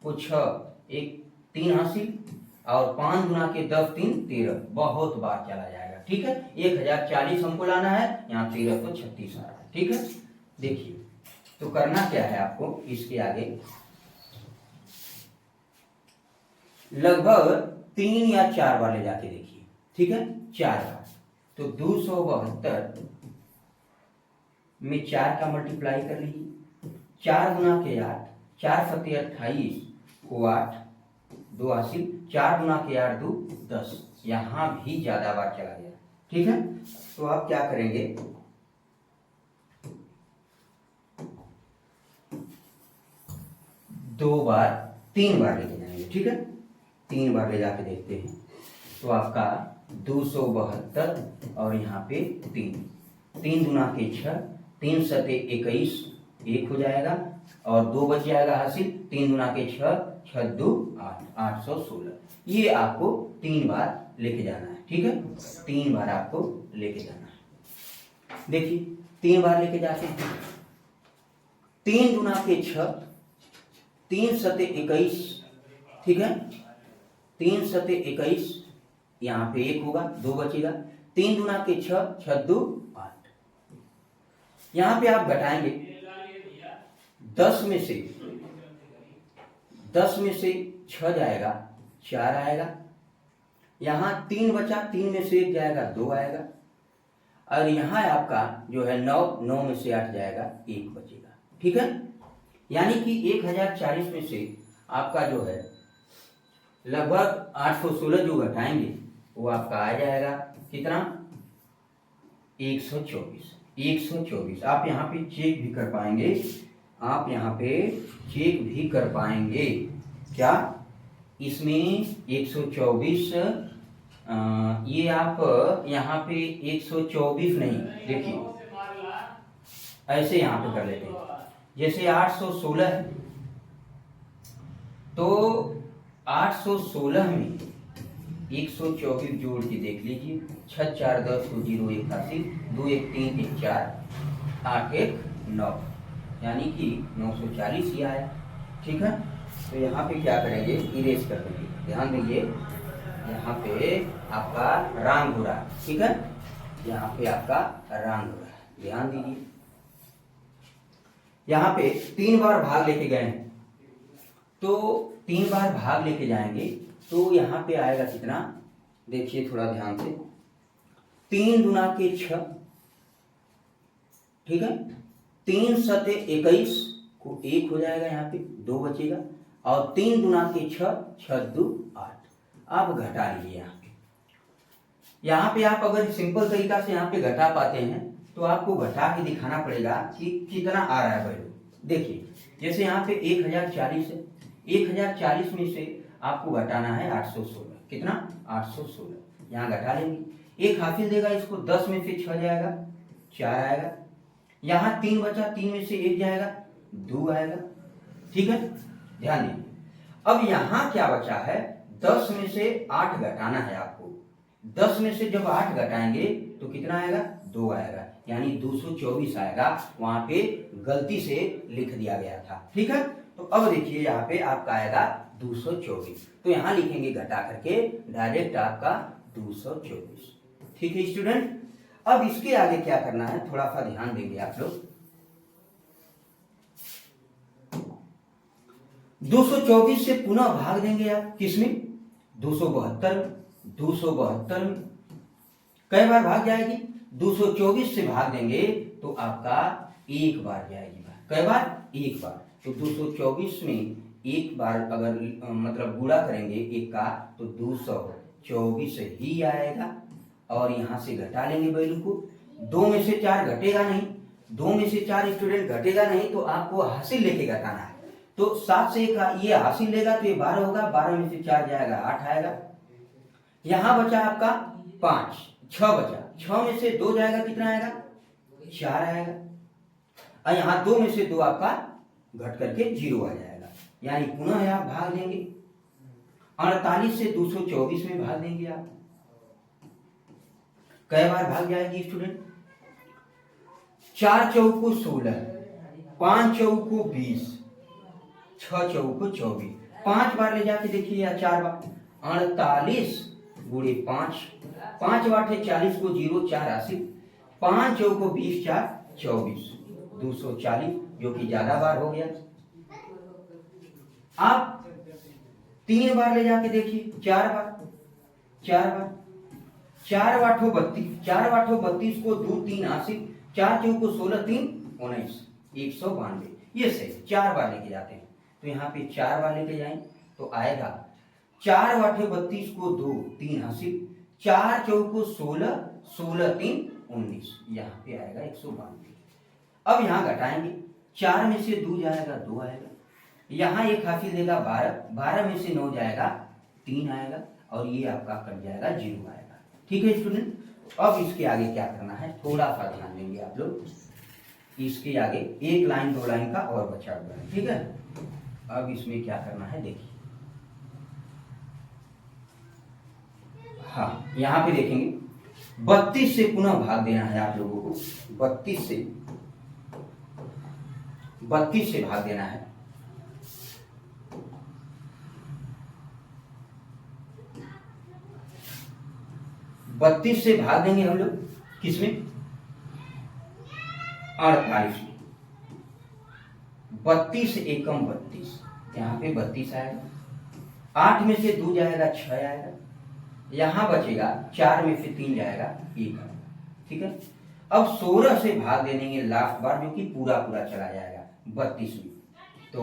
को 6 1 3 हासिल, और 5 गुना के 10 3 13। बहुत बार चला जाएगा, ठीक है। 1040 हमको लाना है, यहाँ 13 तो 36 आ रहा है, ठीक है। देखिए तो करना क्या है आपको, इसके आगे लगभग 3 या 4 बार ले जाके देखिए, ठीक है। 4 बार तो 272 में 4 का मल्टीप्लाई कर लीजिए। 4 गुना के 8, 4 सत्ते 28 को 8 2 हासिल, 4 गुना के 8 2 10। यहां भी ज्यादा बार चला गया, ठीक है। तो आप क्या करेंगे, दो बार 3 बार लेके जाएंगे, ठीक है। 3 बार ले जाके देखते हैं। तो आपका 272 और यहाँ पे 3 गुना के 6, 3 सत्ते 21 1 हो जाएगा, और 2 बच जाएगा हासिल। 3 गुना के 6, 6 2 8, 816। ये आपको 3 बार लेके जाना है, ठीक है। 3 बार आपको लेके जाना है। देखिए 3 बार लेके जाते हैं। 3 गुना के 6, 3 सत्ते 21, ठीक है। 3 सत्ते 21, यहाँ पे 1 होगा, 2 बचेगा। 3 गुना के 6, 6 2 8। यहाँ पे आप घटाएंगे 10 में से 6 जाएगा, 4 आएगा। यहाँ 3 बचा, 3 में से 1 जाएगा, 2 आएगा। और यहाँ आपका जो है 9, 9 में से 8 जाएगा, 1 बचेगा। ठीक है, यानी कि 1040 में से आपका जो है लगभग 816 जो घटाएंगे वो आपका आ जाएगा कितना, 124। 124 आप यहाँ पे चेक भी कर पाएंगे, आप यहाँ पे चेक भी कर पाएंगे क्या, इसमें 124 ये आप यहाँ पे 124 नहीं, देखिए ऐसे यहाँ पे कर लेते हैं, जैसे 816 है तो 816 में 124 जोड़ के देख लीजिए, 6 4 10 को 0 1 80, 2 1 3 1 4, 8 1 9, यानी कि 940 ही आया। ठीक है, तो यहाँ पे क्या करेंगे, इरेज कर देंगे। ध्यान दीजिए यहाँ पे आपका रंग हो रहा है। ठीक है, यहाँ पे आपका रंग हो रहा है, ध्यान दीजिए। यहाँ पे 3 बार भाग लेके गए हैं, तो 3 बार भाग लेके जाएंगे तो यहाँ पे आएगा कितना, देखिए थोड़ा ध्यान से, 3 दूना के 6, ठीक है, 3 सते 21 को 1 हो जाएगा, यहाँ पे 2 बचेगा, और 3 दूना के 6, 6 2 8। आप घटा लीजिए यहाँ पे आप अगर सिंपल तरीका से यहाँ पे घटा पाते हैं तो आपको घटा के दिखाना पड़ेगा कि कितना आ रहा है वैल्यू। देखिए जैसे यहाँ पे 1040 है, 1040 में से आपको घटाना है 816, कितना 816, यहाँ घटा लेंगे, 1 हासिल देगा, इसको 10 में से 6 जाएगा, 4 आएगा, यहाँ 3 बचा, 3 में से 1 जाएगा, 2 आएगा। ठीक है, ध्यान दीजिए। अब यहाँ क्या बचा है, 10 में से 8 घटाना है आपको, 10 में से जब 8 घटाएंगे तो कितना आएगा, 2 आएगा, यानी 224 आएगा, वहां पे गलती से लिख दिया गया था। ठीक है, तो अब देखिए यहाँ पे आपका आएगा 224, तो यहाँ लिखेंगे घटा करके डायरेक्ट आपका 224। ठीक है स्टूडेंट, अब इसके आगे क्या करना है, थोड़ा सा ध्यान देंगे आप लोग। 224 से पुनः भाग देंगे आप, किसमें, 272, 272 में कई बार भाग जाएगी, 224 से भाग देंगे तो आपका 1 बार जाएगी, कई बार, 1 बार, तो 224 में 1 बार अगर मतलब गुणा करेंगे 1 का तो 224 ही आएगा, और यहाँ से घटा लेंगे वैल्यू को, 2 में से 4 घटेगा नहीं, 2 में से 4 स्टूडेंट घटेगा नहीं, तो आपको हासिल लेके घटाना है, तो 7 से 1 ये हासिल लेगा तो ये 12 होगा, 12 में से 4 जाएगा, 8 आएगा, यहाँ बचा आपका 5, 6 बचा, 6 में से 2 जाएगा, कितना आएगा, 4 आएगा, और यहाँ 2 में से 2 आपका घट करके 0 आ जाएगा, यानी पुनः आप भाग देंगे, 48 से 224 में भाग देंगे आप, कई बार भाग जाएगी स्टूडेंट, 4 चौको 16, 5 चौको 20, 6 चौको 24, 5 बार ले जाके देखिए या 4 बार, 48 गुणे 5, 5 बाटे 40 को 0, 4 80, 5 चौको 20, 4 24, 240, जो कि ज्यादा बार हो गया। आप 3 बार ले जाके देखिए, 4 बार, 4 बाठो 32, 4 बाठो 32 को 2 3 80, 4 चौको 16, 3 19, 192, ये सही, 4 बार लेके जाते हैं, तो यहाँ पे 4 बार लेके जाएं तो आएगा 4 बाठे 32 को 2 3 80, 4 चौको 16, 16 3 19, यहाँ पे आएगा 192। अब यहाँ घटाएंगे, 4 में से 2 जाएगा, 2 आएगा, यहाँ 1 हासिल देगा 12, 12 में से 9 जाएगा, 3 आएगा, और ये आपका कट जाएगा, 0 आएगा। ठीक है स्टूडेंट, अब इसके आगे क्या करना है, थोड़ा सा ध्यान देंगे आप लोग, इसके आगे 1 लाइन 2 लाइन का और बचा हुआ है। ठीक है, अब इसमें क्या करना है देखिए, हाँ यहाँ पे देखेंगे 32 से पुनः भाग देना है आप लोगों को, 32 से भाग देना है, 32 से भाग देंगे हम लोग, किसमें, 48 में, 32 एकम 32, यहाँ पे 32 आएगा, 8 में से 2 जाएगा, 6 आएगा, यहाँ बचेगा 4 में से 3 जाएगा, 1 आएगा। ठीक है, अब 16 से भाग दे देंगे लास्ट बार, जो कि पूरा पूरा चला जाएगा 32 में। तो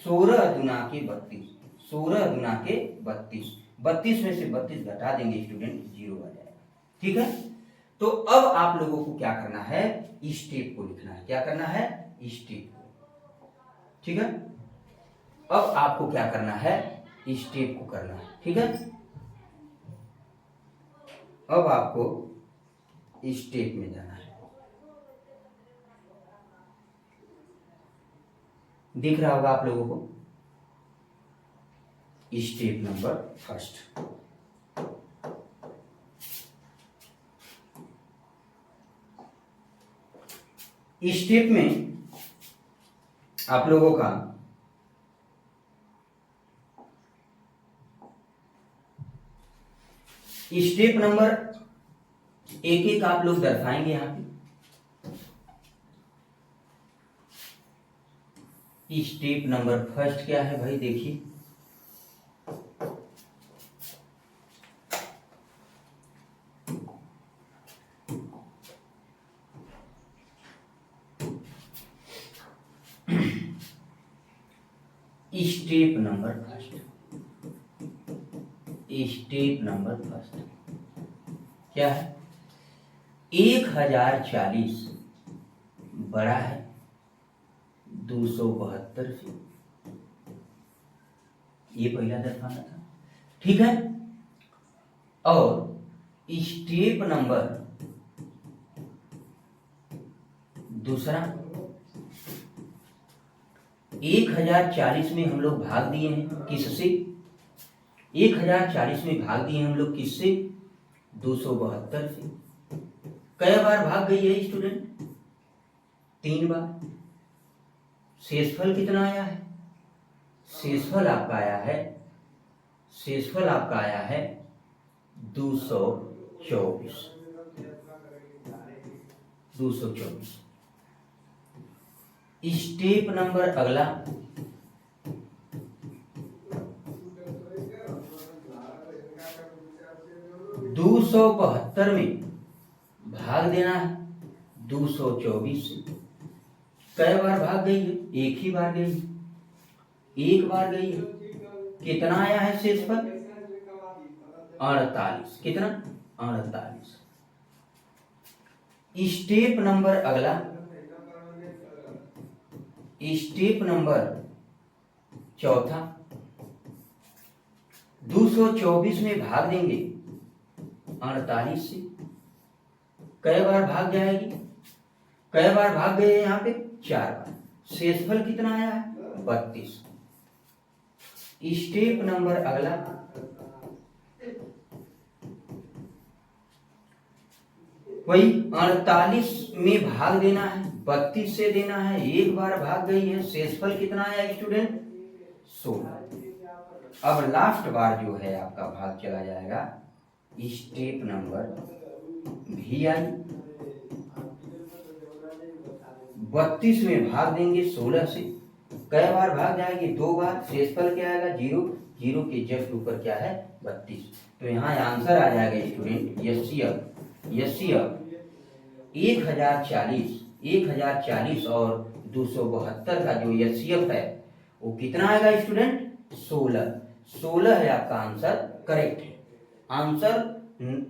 16 दुना के 32, 16 दुना के 32, 32 में से 32 घटा देंगे स्टूडेंट, 0 आ जाएगा। ठीक है, तो अब आप लोगों को क्या करना है, स्टेप को लिखना है। क्या करना है, स्टेप को। ठीक है, अब आपको क्या करना है, स्टेप को करना है। ठीक है, अब आपको स्टेप में जाना है। दिख रहा होगा आप लोगों को स्टेप नंबर फर्स्ट। स्टेप में आप लोगों का स्टेप नंबर एक एक आप लोग दर्शाएंगे यहां पे। स्टेप नंबर फर्स्ट क्या है भाई, देखिए step number first, step number first क्या है, 1040 बड़ा है 272 से, ये पहला दर्शाना था। ठीक है, और स्टेप नंबर दूसरा 1040 में हम लोग भाग दिए हैं किससे, 1040 में भाग दिए हम लोग किससे, 272 से। कई बार भाग गई है स्टूडेंट, 3 बार। शेषफल कितना आया है, शेषफल आपका आया है, शेषफल आपका आया है 224, 224। स्टेप नंबर अगला 272 में भाग देना है 224 से। कई बार भाग गई है, एक ही बार गई है, एक बार गई है। कितना आया है शेषफल, 48। कितना, 48। स्टेप नंबर अगला, स्टेप नंबर चौथा 224 में भाग देंगे 48 से। कई बार भाग जाएगी, कई बार भाग गए यहाँ पे, 4 बार। शेषफल कितना आया है, 32। स्टेप नंबर अगला वही 48 में भाग देना है, 32 से देना है, एक बार भाग गई है। शेषफल कितना आया स्टूडेंट, 16। अब लास्ट बार जो है आपका भाग चला जाएगा स्टेप नंबर भी आई, 32 में भाग देंगे 16 से। कई बार भाग जाएगी, 2 बार। शेषफल क्या आएगा, 0, 0 के जस्ट ऊपर क्या है, 32। तो यहाँ आंसर आ जाएगा स्टूडेंट एचसीएफ 1040 और 272 का जो एचसीएफ है वो कितना आएगा स्टूडेंट, 16। 16 है आपका आंसर, करेक्ट है। आंसर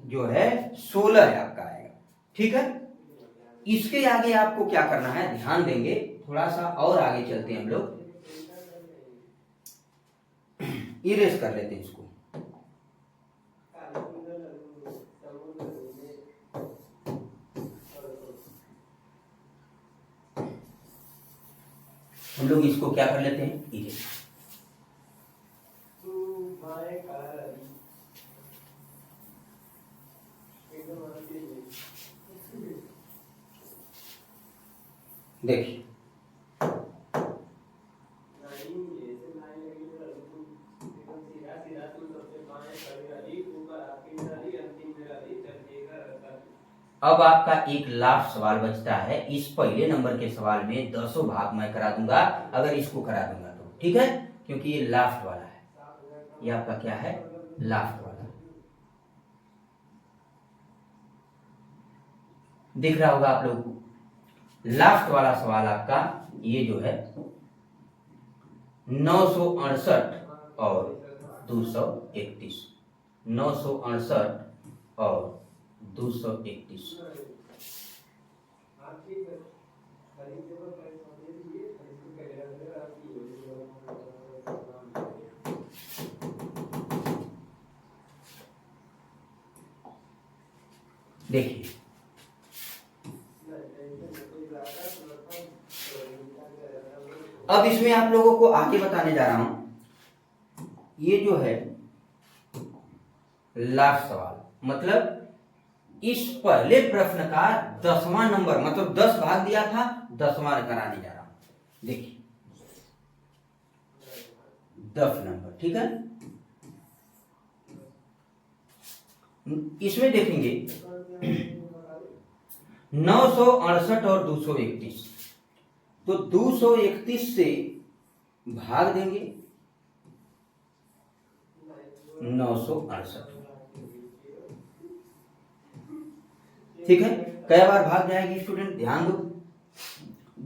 जो है 16 है आपका आएगा। ठीक है, इसके आगे आपको क्या करना है, ध्यान देंगे, थोड़ा सा और आगे चलते हैं हम लोग। इरेज कर लेते हैं इसको। हम लोग इसको क्या कर लेते हैं, इरेज। देखिए अब आपका एक लास्ट सवाल बचता है। इस पहले नंबर के सवाल में 10 भाग मैं करा दूंगा अगर इसको करा दूंगा तो, ठीक है, क्योंकि ये लास्ट वाला है, ये आपका क्या है, लास्ट वाला। दिख रहा होगा आप लोगों को। लास्ट वाला सवाल आपका ये जो है 968 और 231, 968 और 231। देखिए अब इसमें आप लोगों को आगे बताने जा रहा हूं, ये जो है लास्ट सवाल, मतलब इस पहले प्रश्न का 10वां नंबर, मतलब 10 भाग दिया था, 10वां कराने जा रहा हूं। देखिए 10 नंबर, ठीक है। इसमें देखेंगे 968 और 231, तो 231 से भाग देंगे 968, ठीक है। कई बार भाग जाएगी स्टूडेंट, ध्यान दो।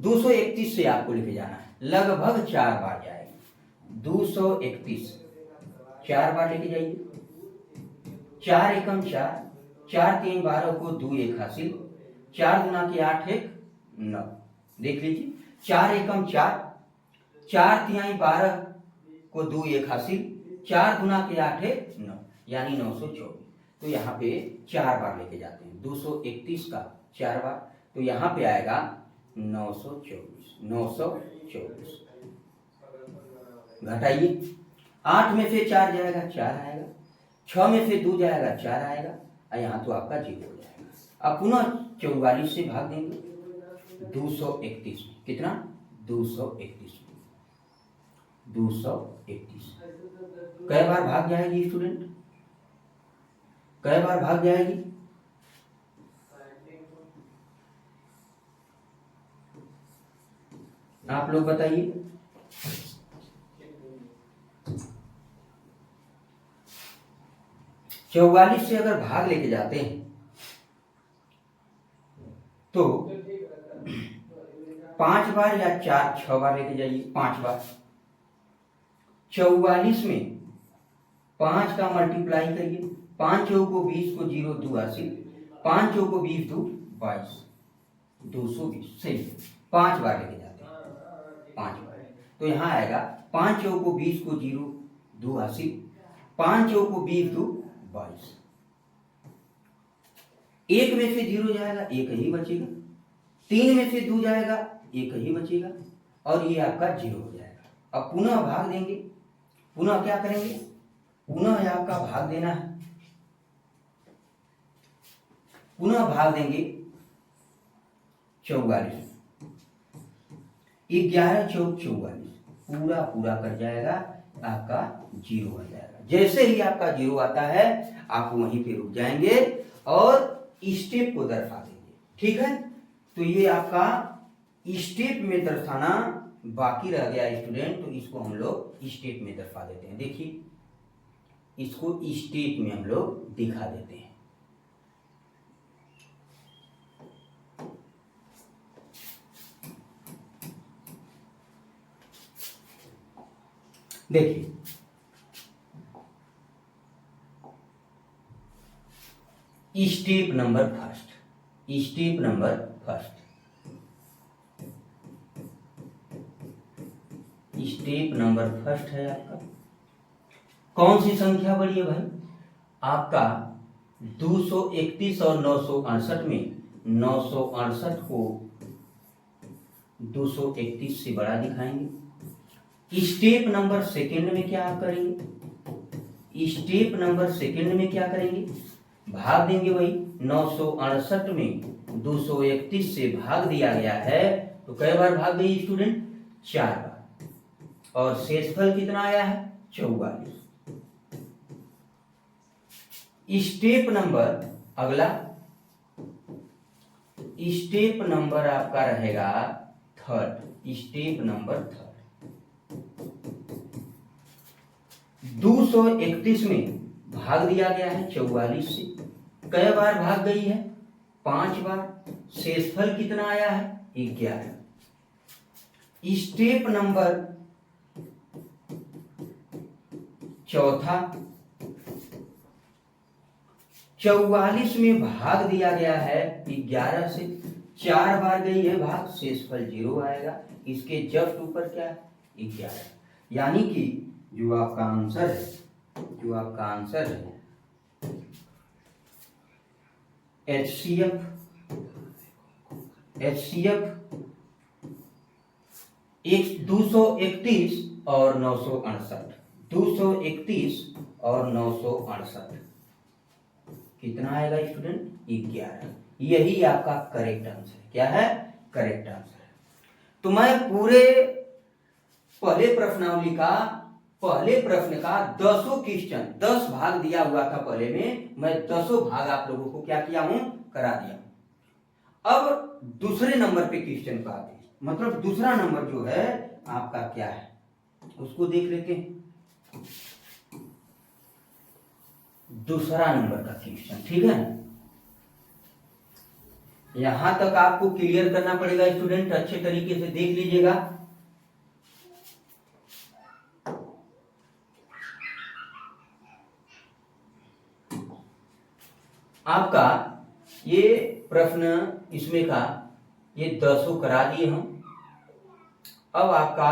231 से आपको लेके जाना है, लगभग 4 बार जाएगी। 231 4 बार लेके जाइए। 4 एकम 4, 4 3 12 को 2 1 हासिल, 4 गुना के 8 1 9। देख लीजिए 4 एकम 4, 4 तिहाई 12 को 2 1 हासिल, 4 गुना के 8 1 9, यानी 924। तो यहाँ पे 4 बार लेके जाते हैं, 231 का 4 बार, तो यहाँ पे आएगा 924, 924। घटाइए, 8 में से 4 जाएगा 4 आएगा, 6 में से 2 जाएगा 4 आएगा, और यहाँ तो आपका 0 हो जाएगा। अब पुनः 44 से भाग देंगे 231 में, कितना 231 में, 231 कई बार भाग जाएगी स्टूडेंट, कई बार भाग जाएगी? आप लोग बताइए। चौवालीस से अगर भाग लेके जाते हैं तो 5 बार या 6 बार लेके जाइए, 5 बार। 44 में 5 का मल्टीप्लाई करिए, 5 चौको को 20 को 0 2 हासिल, 5 चौको को 20 2 22, 220 सही। 5 बार लेके जाते हैं, 5 बार, तो यहाँ आएगा 5 चौको को 20 को 0 2 हासिल, 5 चौको को 20 2 22। 1 में से 0 जाएगा, 1 ही बचेगा। 3 में से 2 जाएगा, 1 ही बचेगा, और ये आपका 0 हो जाएगा। अब पुनः भाग देंगे, पुनः क्या करेंगे, पुनः आपका भाग देना है, पुनः भाग देंगे 44, 11 चौक 44, पूरा पूरा कर जाएगा, आपका 0 हो जाएगा। जैसे ही आपका 0 आता है आप वहीं पे रुक जाएंगे और स्टेप को दर्शा देंगे, ठीक है। तो ये आपका स्टेप में दर्शाना बाकी रह गया स्टूडेंट, तो इसको हम लोग स्टेप में दर्शा देते हैं। देखिए इसको स्टेप में हम लोग दिखा देते हैं। देखिए step number first, step number first, step number first है आपका। कौन सी संख्या बड़ी है भाई? आपका 231 और 968 में 968 को 231 से बड़ा दिखाएंगे। स्टेप नंबर सेकंड में क्या आप करेंगे? स्टेप नंबर सेकंड में क्या करेंगे? भाग देंगे वही 968 में 231 से भाग दिया गया है, तो कई बार भाग गई स्टूडेंट? 4 बार, और शेषफल कितना आया है? 44। स्टेप नंबर अगला, स्टेप नंबर आपका रहेगा थर्ड, स्टेप नंबर थर्ड। 231 में भाग दिया गया है 44 से, कई बार भाग गई है? 5 बार। शेषफल कितना आया है? 11। स्टेप नंबर चौथा, 44 में भाग दिया गया है 11 से, 4 बार गई है भाग, शेषफल 0 आएगा। इसके जस्ट ऊपर क्या है? 11। यानी कि जो आपका आंसर है, HCF 231 और 968, 231 और 968 कितना आएगा स्टूडेंट? 11। यही आपका करेक्ट आंसर है। क्या है? करेक्ट आंसर है। तो मैं पूरे पहले प्रश्न का 10 क्वेश्चन, 10 भाग दिया हुआ था पहले में, मैं 10 भाग आप लोगों को क्या किया हूं? करा दिया हूं। अब दूसरे नंबर पे क्वेश्चन का आते हैं, मतलब दूसरा नंबर जो है आपका क्या है उसको देख लेते हैं। दूसरा नंबर का क्वेश्चन, ठीक है। यहां तक आपको क्लियर करना पड़ेगा स्टूडेंट, अच्छे तरीके से देख लीजिएगा। आपका ये प्रश्न इसमें का ये 10 करा दिए हम। अब आपका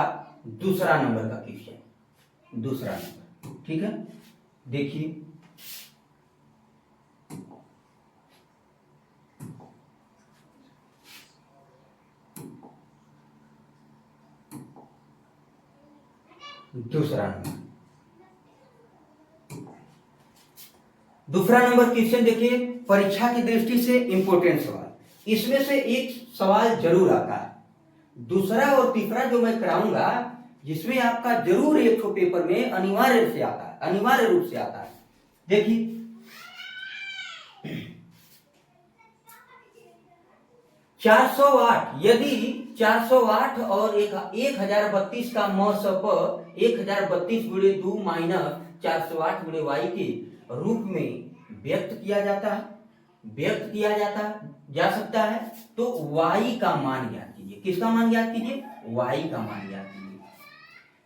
दूसरा नंबर का क्वेश्चन, दूसरा नंबर, ठीक है। देखिए दूसरा नंबर क्वेश्चन देखिए, परीक्षा की दृष्टि से इंपॉर्टेंट सवाल। इसमें से एक सवाल जरूर आता है। दूसरा और तीसरा जो मैं कराऊंगा, जिसमें आपका जरूर एक तो पेपर में अनिवार्य रूप से आता है। देखिए 408, यदि 408 और 1032 का मसप 1032 गुणे 2 माइनस 408 गुणे वाई के रूप में व्यक्त किया जा सकता है, तो वाई का मान ज्ञात कीजिए। किसका मान ज्ञात कीजिए? वाई का मान ज्ञात कीजिए।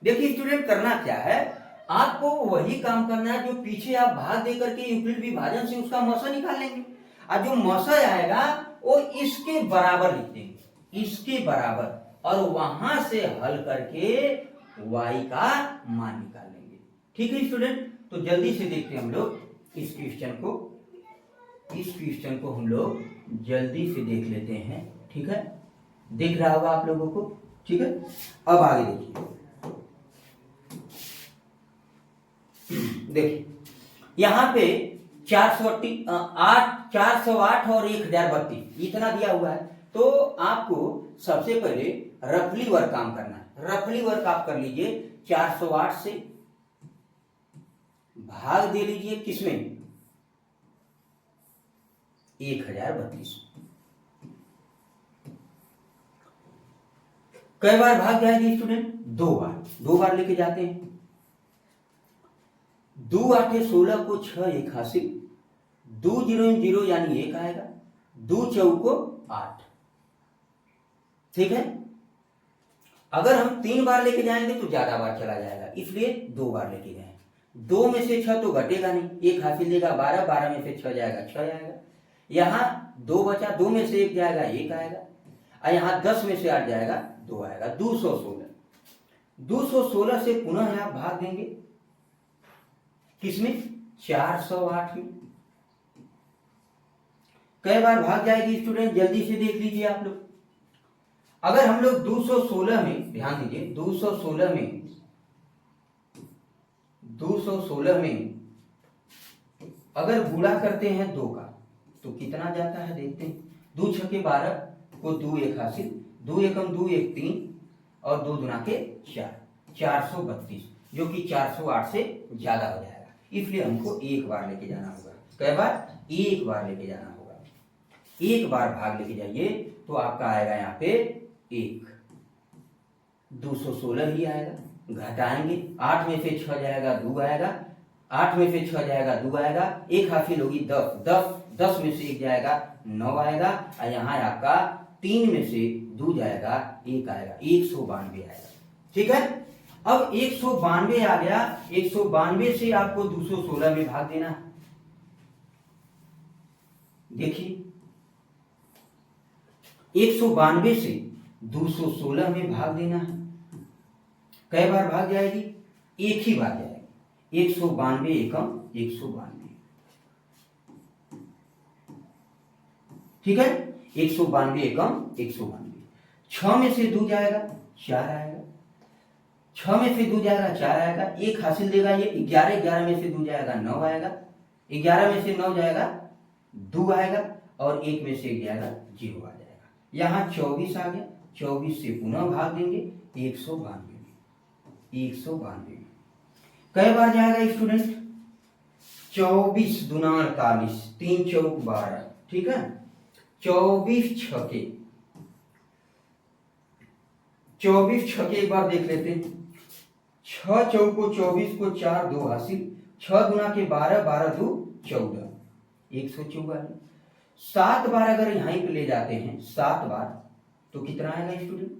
देखिए स्टूडेंट, करना क्या है, आपको वही काम करना है जो पीछे आप भाग देकर के यूक्लिड विभाजन से उसका मसा निकाल लेंगे, और जो मसा आएगा वो इसके बराबर लिख देंगे, इसके बराबर, और वहां से हल करके y का मान निकाल लेंगे। ठीक है स्टूडेंट, तो जल्दी से देखते हैं हम लोग इस क्वेश्चन को हम लोग जल्दी से देख लेते हैं। ठीक है, दिख रहा होगा आप लोगों को। ठीक है, अब आगे देखिए यहां पे 408 और 1032 इतना दिया हुआ है। तो आपको सबसे पहले रफली वर्क काम करना है। रफली वर्क आप कर लीजिए, 408 से भाग दे लीजिए किसमें? 1032। कई बार भाग जाएगी स्टूडेंट? 2 बार लेके जाते हैं। 2 8 16 को 6 1 हासिल, 2 0 0 यानी 1 आएगा, 2 चौको 8। ठीक है, अगर हम 3 बार लेके जाएंगे तो ज्यादा बार चला जाएगा, इसलिए 2 बार लेके जाएंगे। 2 में से 6 तो घटेगा नहीं, 1 हासिल देगा 12, 12 में से 6 जाएगा 6 आएगा। यहाँ 2 बचा, 2 में से 1 जाएगा 1 आएगा, और यहाँ 10 में से 8 जाएगा 2 आएगा, 216 से पुनः आप भाग देंगे किसमें? 408 में। कई बार भाग जाएगी स्टूडेंट? जल्दी से देख लीजिए आप लोग। अगर हम लोग 216 में, ध्यान दीजिए, 216 में अगर गुणा करते हैं 2 का तो कितना जाता है देखते हैं। 2 छके 12 को 2 1 हासिल, 2 एकम 2 1 3 और 2 दुना के 4, 432, जो कि 408 से ज्यादा हो जाएगा, इसलिए हमको 1 बार लेके जाना होगा। कई बार? 1 बार लेके जाना होगा। 1 बार भाग लेके जाइए तो आपका आएगा यहाँ पे 1, 216 ही आएगा। घटाएंगे, 8 में से 6 जाएगा 2 आएगा, 8 में से 6 जाएगा 2 आएगा, 1 हासिल होगी 10 में से 1 जाएगा 9 आएगा, और यहाँ आपका 3 में से 2 जाएगा 1 आएगा, 192 आएगा। ठीक है, अब 192 आ गया, 192 से आपको 216 में भाग देना है। देखिए 192 से 216 में भाग देना है। कई बार भाग जाएगी? एक ही बार जाएगी। 192 एकम 192। ठीक है, 192 एकम 192। 6 में से 2 जाएगा 4 आएगा, 6 में से 2 जाएगा 4 आएगा, 1 हासिल देगा ये। 11, 11 में से 2 जाएगा 9 आएगा, 11 में से 9 जाएगा 2 आएगा, और 1 में से 1 जाएगा 0 आ जाएगा। यहाँ 24 आ गया, 24 से पुनः भाग देंगे 192 में, 192 में। कई बार जाएगा स्टूडेंट? 24 दूना 48, 3 चौक 12। ठीक है, 24 छके 24 छके एक बार देख लेते हैं। 6 चौको 24 को 4, 2 हासिल, 6 गुना के 12, 12 2 14, 144। 7 बार अगर यहीं पे ले जाते हैं, 7 बार, तो कितना आएगा स्टूडेंट?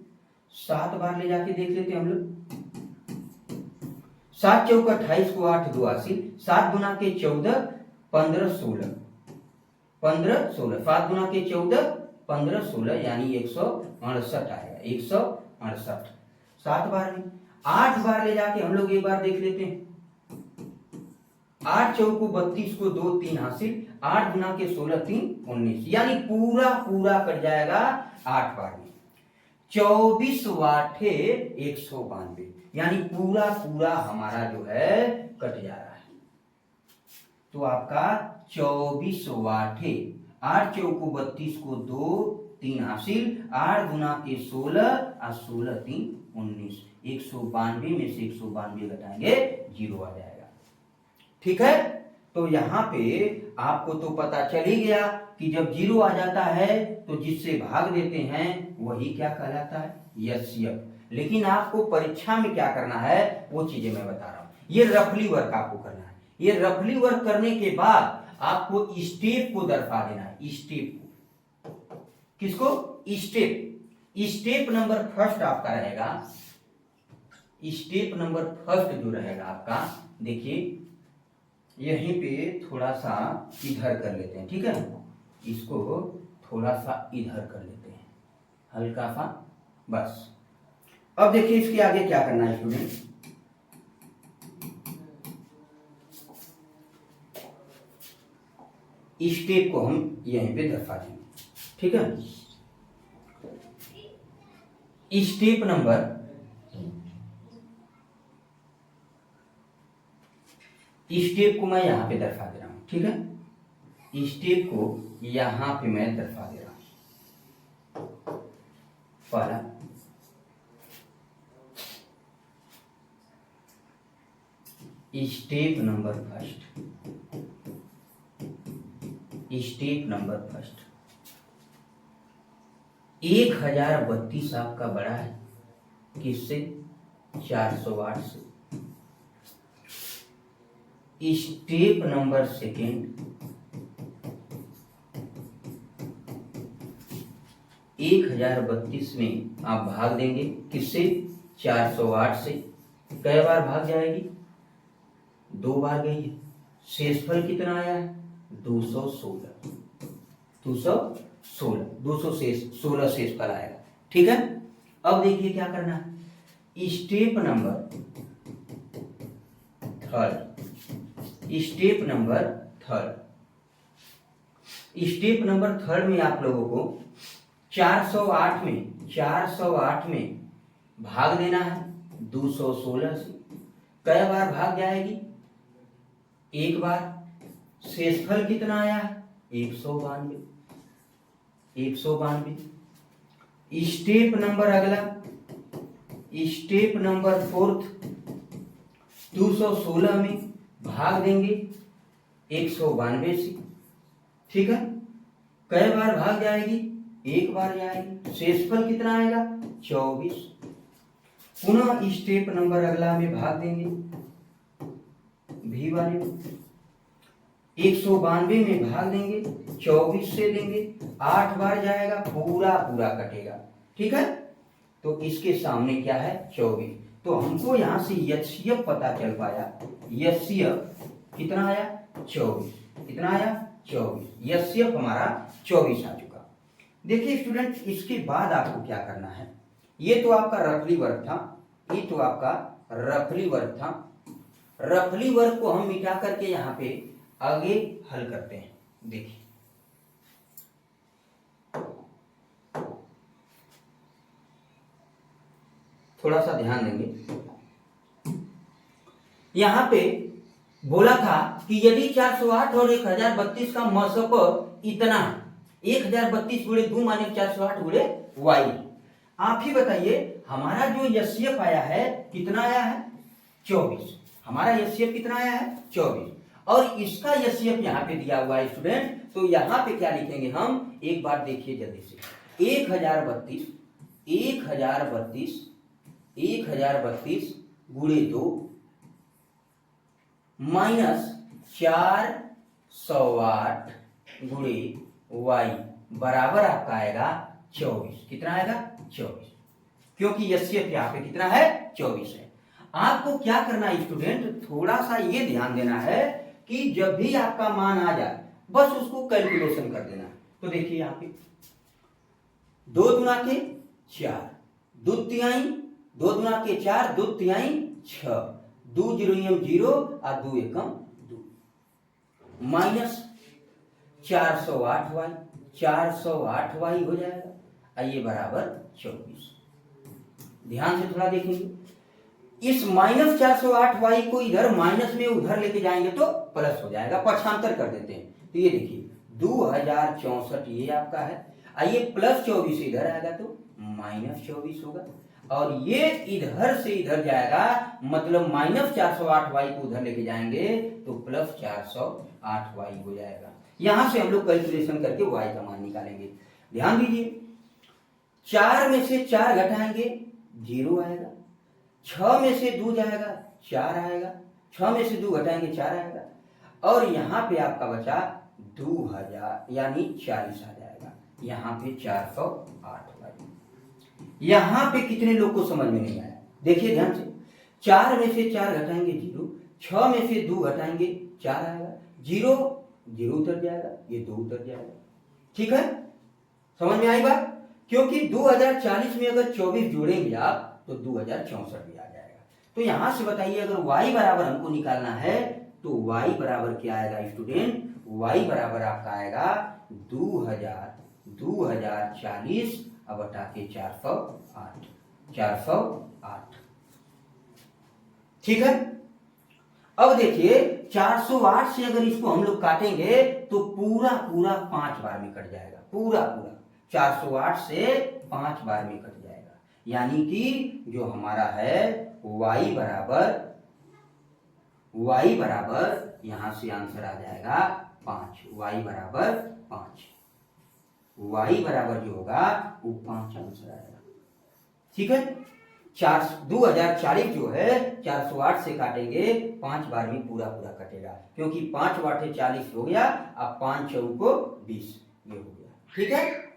7 बार ले जाके देख लेते हैं हम लोग। 7 चौक 28 को 8, 2 हासिल, 7 गुना के 14, 15 16, 15 16, 7 गुना के 14, 15 16, यानी 168 आएगा, 168। 7 बार में 8 बार ले जाके हम लोग एक बार देख लेते हैं। 8 चौको 32 को 2, 3 हासिल, 8 गुना के 16, 3 19, यानी पूरा पूरा कट जाएगा 8 बार में। 24 वाटे 192, यानी पूरा पूरा हमारा जो है कट जा रहा है। तो आपका 24 वाटे, 8 चौको 32 को 2, 3 हासिल, 8 गुना के 16 और 16 3 19, 192 में से 192 घटाएंगे 0 आ जाएगा। ठीक है, तो यहाँ पे आपको तो पता चल ही गया कि जब 0 आ जाता है तो जिससे भाग देते हैं वही क्या कहलाता है? एचसीएफ। लेकिन आपको परीक्षा में क्या करना है वो चीजें मैं बता रहा हूँ। ये रफली वर्क आपको करना है। ये रफली वर्क करने के बाद आपको स्टेप को दर्शा देना है। स्टेप को, किसको? स्टेप नंबर फर्स्ट आपका रहेगा। स्टेप नंबर फर्स्ट जो रहेगा आपका, देखिए यहीं पे थोड़ा सा इधर कर लेते हैं। ठीक है, इसको थोड़ा सा इधर कर लेते हैं, हल्का सा, बस। अब देखिए इसके आगे क्या करना है स्टूडेंट। स्टेप को हम यहीं पे दर्शा देंगे। ठीक है, स्टेप नंबर, स्टेप को मैं यहां पे दर्शा दे रहा हूं। ठीक है, स्टेप को यहां पे मैं दर्शा दे रहा हूं। पहला, step number first, step number first. 1032 आपका बड़ा है, किससे? 408 से। स्टेप नंबर सेकेंड, 1032 में आप भाग देंगे, किससे? 408 से। कई बार भाग जाएगी? 2 बार गई है। शेषफल कितना आया है? 216, 216, 216 शेषफल आएगा। ठीक है, अब देखिए क्या करना है। Step number third, step number third, step number third में आप लोगों को 408 में भाग देना है 216 से। कई बार भाग जाएगी? 1 बार। शेषफल कितना आया है? 192, 192। स्टेप नंबर अगला, स्टेप नंबर फोर्थ, 216 में भाग देंगे 192 से। ठीक है, कई बार भाग जाएगी? 1 बार जाएगी। शेषफल कितना आएगा? 24। पुनः स्टेप नंबर अगला में भाग देंगे भी वाले, 192 में भाग देंगे, 24 से देंगे, 8 बार जाएगा, पूरा पूरा कटेगा। ठीक है, तो इसके सामने क्या है 24। तो हमको यहां से एचसीएफ पता चल पाया। एचसीएफ कितना आया 24। कितना आया 24। एचसीएफ हमारा 24 आ चुका। देखिए स्टूडेंट, इसके बाद आपको क्या करना है, ये तो आपका रफली वर्क था, ये तो आपका रफली वर्क था। रफली वर्क को हम मिटा करके यहाँ पे आगे हल करते हैं। देखिए थोड़ा सा ध्यान देंगे, यहां पे बोला था कि यदि 408 और 1032 का मसप इतना है, 1032 गुणे 2 माने 408 गुणे वाई। आप ही बताइए हमारा जो एचसीएफ आया है कितना आया है 24। हमारा एचसीएफ कितना आया है 24, और इसका एचसीएफ यहाँ पे दिया हुआ है स्टूडेंट। तो यहाँ पे क्या लिखेंगे हम, एक बार देखिए जल्दी से, 1032 गुणे 2 माइनस 408 गुणे वाई बराबर आपका आएगा 24। कितना आएगा 24, क्योंकि एचसीएफ यहाँ पे कितना है 24 है। आपको क्या करना है स्टूडेंट, थोड़ा सा ये ध्यान देना है कि जब भी आपका मान आ जाए बस उसको कैलकुलेशन कर देना है। तो देखिए यहाँ पे 2 दुना के 4, 2 तिहाई, 2 दुना के 4, 2 तिहाई 6, 2 0 0 और 2 एकम 2 माइनस 408 वाई, 408 वाई हो जाएगा, आइए बराबर 24। ध्यान से थोड़ा देखेंगे, इस माइनस 408 वाई को इधर माइनस में उधर लेके जाएंगे तो प्लस हो जाएगा, पक्षांतर कर देते हैं। तो ये देखिए 2064 ये आपका है, आइए प्लस 24 इधर आएगा तो माइनस 24 होगा, और ये इधर से इधर जाएगा, मतलब माइनस 408 वाई को उधर लेके जाएंगे तो प्लस 408 वाई हो जाएगा। यहां से हम लोग कैलकुलेशन करके वाई का मान निकालेंगे। ध्यान दीजिए, 4 में से 4 घटाएंगे 0 आएगा, 6 में से 2 जाएगा 4 आएगा, 6 में से 2 घटाएंगे 4 आएगा, और यहाँ पे आपका बचा 2000 यानी 40 आ जाएगा। यहाँ पे 408 वाई। यहाँ पे कितने लोग को समझ में नहीं आया, देखिए ध्यान से, 4 में से 4 घटाएंगे 0, 6 में से 2 घटाएंगे 4 आएगा, 0 0 उतर जाएगा, ये 2 उतर जाएगा। ठीक है, समझ में आई बात, क्योंकि 2040 में अगर 24 जोड़ेंगे आप तो 2064 भी आ जाएगा। तो यहां से बताइए अगर y बराबर हमको निकालना है तो y बराबर क्या आएगा स्टूडेंट, y बराबर आपका आएगा 2040 अब बटा के 408। ठीक है, अब देखिए 408 से अगर इसको हम लोग काटेंगे तो पूरा पूरा 5 बार में कट जाएगा, पूरा पूरा 408 से 5 बार में कट जाएगा, यानी कि जो हमारा है y बराबर यहां से आंसर आ जाएगा 5, y बराबर 5, y बराबर जो होगा वो 5 आंसर आएगा। ठीक है, 2040 जो है 408 से काटेंगे 5 बार में पूरा पूरा कटेगा, क्योंकि 5 वाटे 40 हो गया, अब 5 चौको 20 ये हो गया। ठीक है।